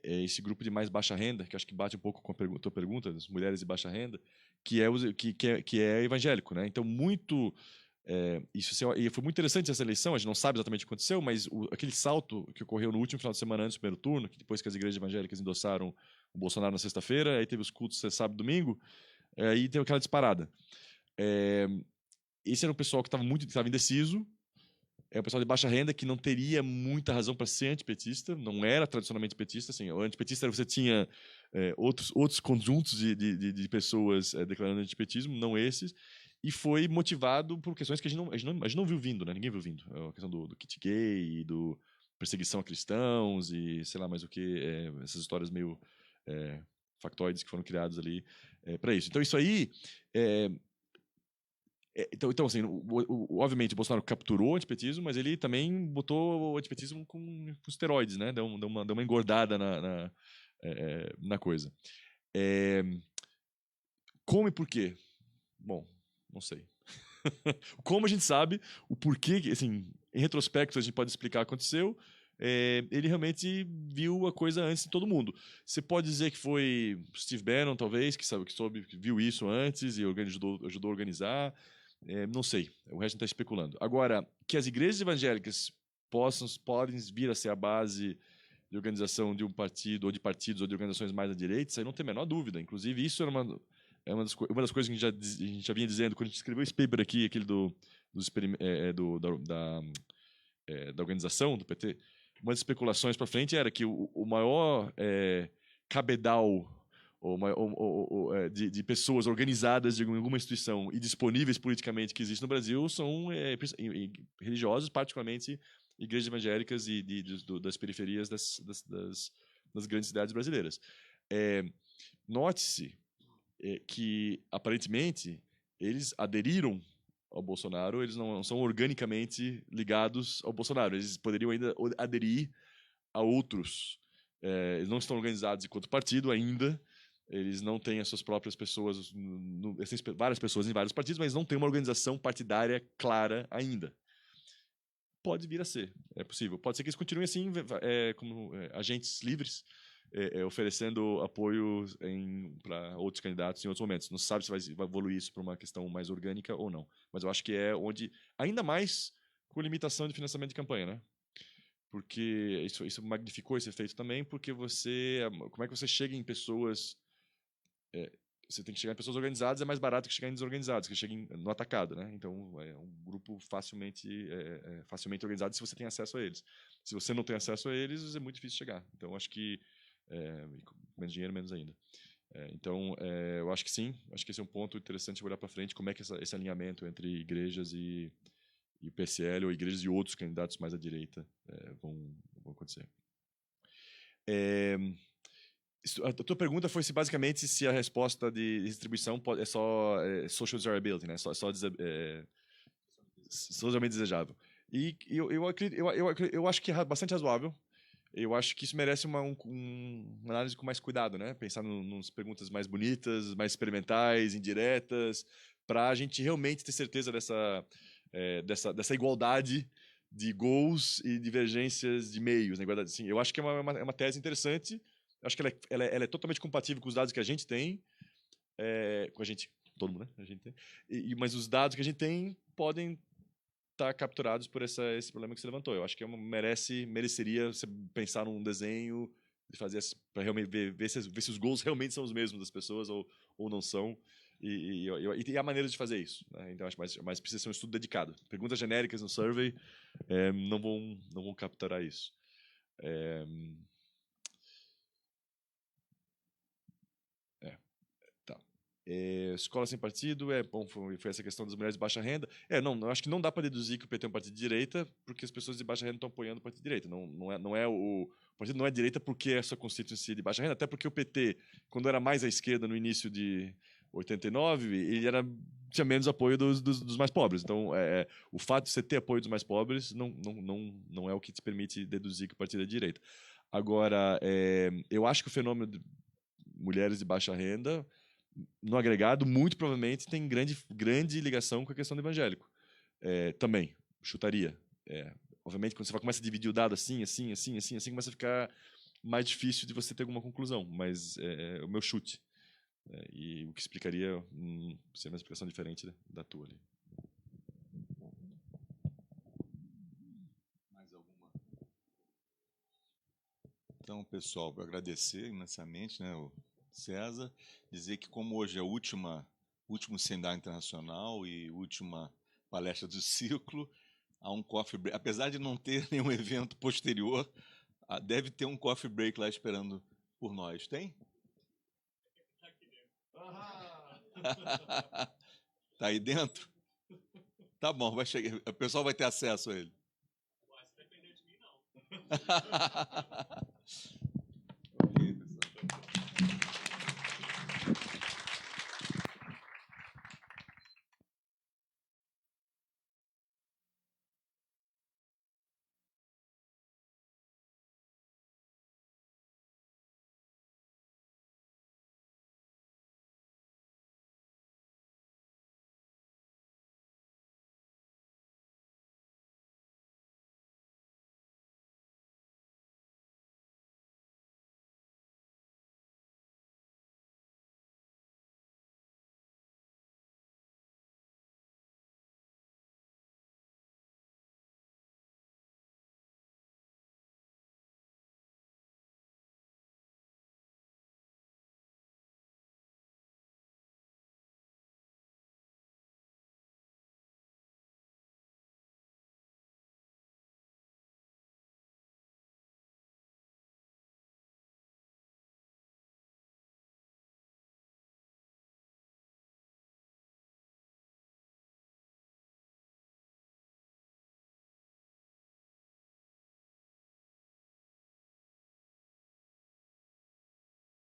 é esse grupo de mais baixa renda, que acho que bate um pouco com a tua pergunta, das mulheres de baixa renda, que é evangélico, né? Então, e foi muito interessante essa eleição, a gente não sabe exatamente o que aconteceu, mas aquele salto que ocorreu no último final de semana antes do primeiro turno, que depois que as igrejas evangélicas endossaram o Bolsonaro na sexta-feira, aí teve os cultos sábado e domingo, aí teve aquela disparada. Esse era um pessoal que estava indeciso, é o pessoal de baixa renda que não teria muita razão para ser antipetista, não era tradicionalmente petista. Assim, o antipetista você tinha outros conjuntos de pessoas declarando antipetismo, não esses, e foi motivado por questões que a gente não viu vindo, né? Ninguém viu vindo. A questão do kit gay, do perseguição a cristãos e sei lá mais o que, essas histórias meio factoides que foram criadas ali para isso. Então isso aí então assim, obviamente o Bolsonaro capturou o antipetismo, mas ele também botou o antipetismo com esteroides, né? Deu uma engordada na coisa. Como e por quê? Bom, não sei. Como a gente sabe, o porquê, assim, em retrospecto a gente pode explicar o que aconteceu, ele realmente viu a coisa antes de todo mundo. Você pode dizer que foi Steve Bannon, talvez, que viu isso antes e ajudou a organizar. Não sei, o resto está especulando. Agora, que as igrejas evangélicas podem vir a ser a base de organização de um partido, ou de partidos, ou de organizações mais à direita, isso aí não tem a menor dúvida. Inclusive, isso era uma das coisas que a gente já vinha dizendo quando a gente escreveu esse paper aqui, aquele da organização do PT. Uma das especulações para frente era que o maior cabedal de pessoas organizadas de alguma instituição e disponíveis politicamente que existe no Brasil são religiosos, particularmente igrejas evangélicas e das periferias das grandes cidades brasileiras. Note-se que, aparentemente, eles aderiram ao Bolsonaro, eles não são organicamente ligados ao Bolsonaro, eles poderiam ainda aderir a outros. Eles não estão organizados enquanto partido ainda, eles não têm as suas próprias pessoas, tem várias pessoas em vários partidos, mas não tem uma organização partidária clara ainda. Pode vir a ser, é possível. Pode ser que eles continuem assim, como agentes livres, oferecendo apoio para outros candidatos em outros momentos. Não se sabe se vai evoluir isso para uma questão mais orgânica ou não. Mas eu acho que é onde, ainda mais com limitação de financiamento de campanha, né? Porque isso magnificou esse efeito também, porque como é que você chega em pessoas... você tem que chegar em pessoas organizadas, é mais barato que chegar em desorganizados, que cheguem no atacado, né? Então, é um grupo facilmente organizado se você tem acesso a eles. Se você não tem acesso a eles, é muito difícil chegar. Então, acho que menos dinheiro, menos ainda. Então, eu acho que sim, acho que esse é um ponto interessante de olhar para frente, como é que esse alinhamento entre igrejas e o PSL, ou igrejas e outros candidatos mais à direita vão acontecer. A tua pergunta foi basicamente se a resposta de distribuição é só social desirability, né? Socialmente desejável. E eu acho que é bastante razoável. Eu acho que isso merece uma análise com mais cuidado, né? Pensar nas perguntas mais bonitas, mais experimentais, indiretas, para a gente realmente ter certeza dessa igualdade de goals e divergências de meios, né? Igualdade, assim, eu acho que é uma tese interessante. Eu acho que ela é totalmente compatível com os dados que a gente tem, com a gente, todo mundo, né? A gente tem. Mas os dados que a gente tem podem estar capturados por esse problema que você levantou. Eu acho que mereceria você pensar num desenho de fazer para realmente ver se os goals realmente são os mesmos das pessoas ou não são. E a maneira de fazer isso, né? Então acho mais precisa ser um estudo dedicado. Perguntas genéricas no survey não vão capturar isso. Escola sem partido, bom, foi essa questão das mulheres de baixa renda. Eu acho que não dá para deduzir que o PT é um partido de direita, porque as pessoas de baixa renda estão apoiando o partido de direita. O partido não é de direita porque é sua constituição de baixa renda, até porque o PT, quando era mais à esquerda no início de 89, ele tinha menos apoio dos mais pobres. Então, o fato de você ter apoio dos mais pobres não é o que te permite deduzir que o partido é de direita. Agora, eu acho que o fenômeno de mulheres de baixa renda, no agregado, muito provavelmente tem grande ligação com a questão do evangélico. Também, chutaria. Obviamente, quando você começa a dividir o dado assim, começa a ficar mais difícil de você ter alguma conclusão, mas é o meu chute. E o que explicaria ser uma explicação diferente da tua ali. Mais alguma? Então, pessoal, para agradecer imensamente, né, o César, dizer que como hoje é o último seminário internacional e última palestra do ciclo, há um coffee break. Apesar de não ter nenhum evento posterior, deve ter um coffee break lá esperando por nós. Tem? Tá aí dentro? Tá bom, vai chegar. O pessoal vai ter acesso a ele. Não vai depender de mim, não.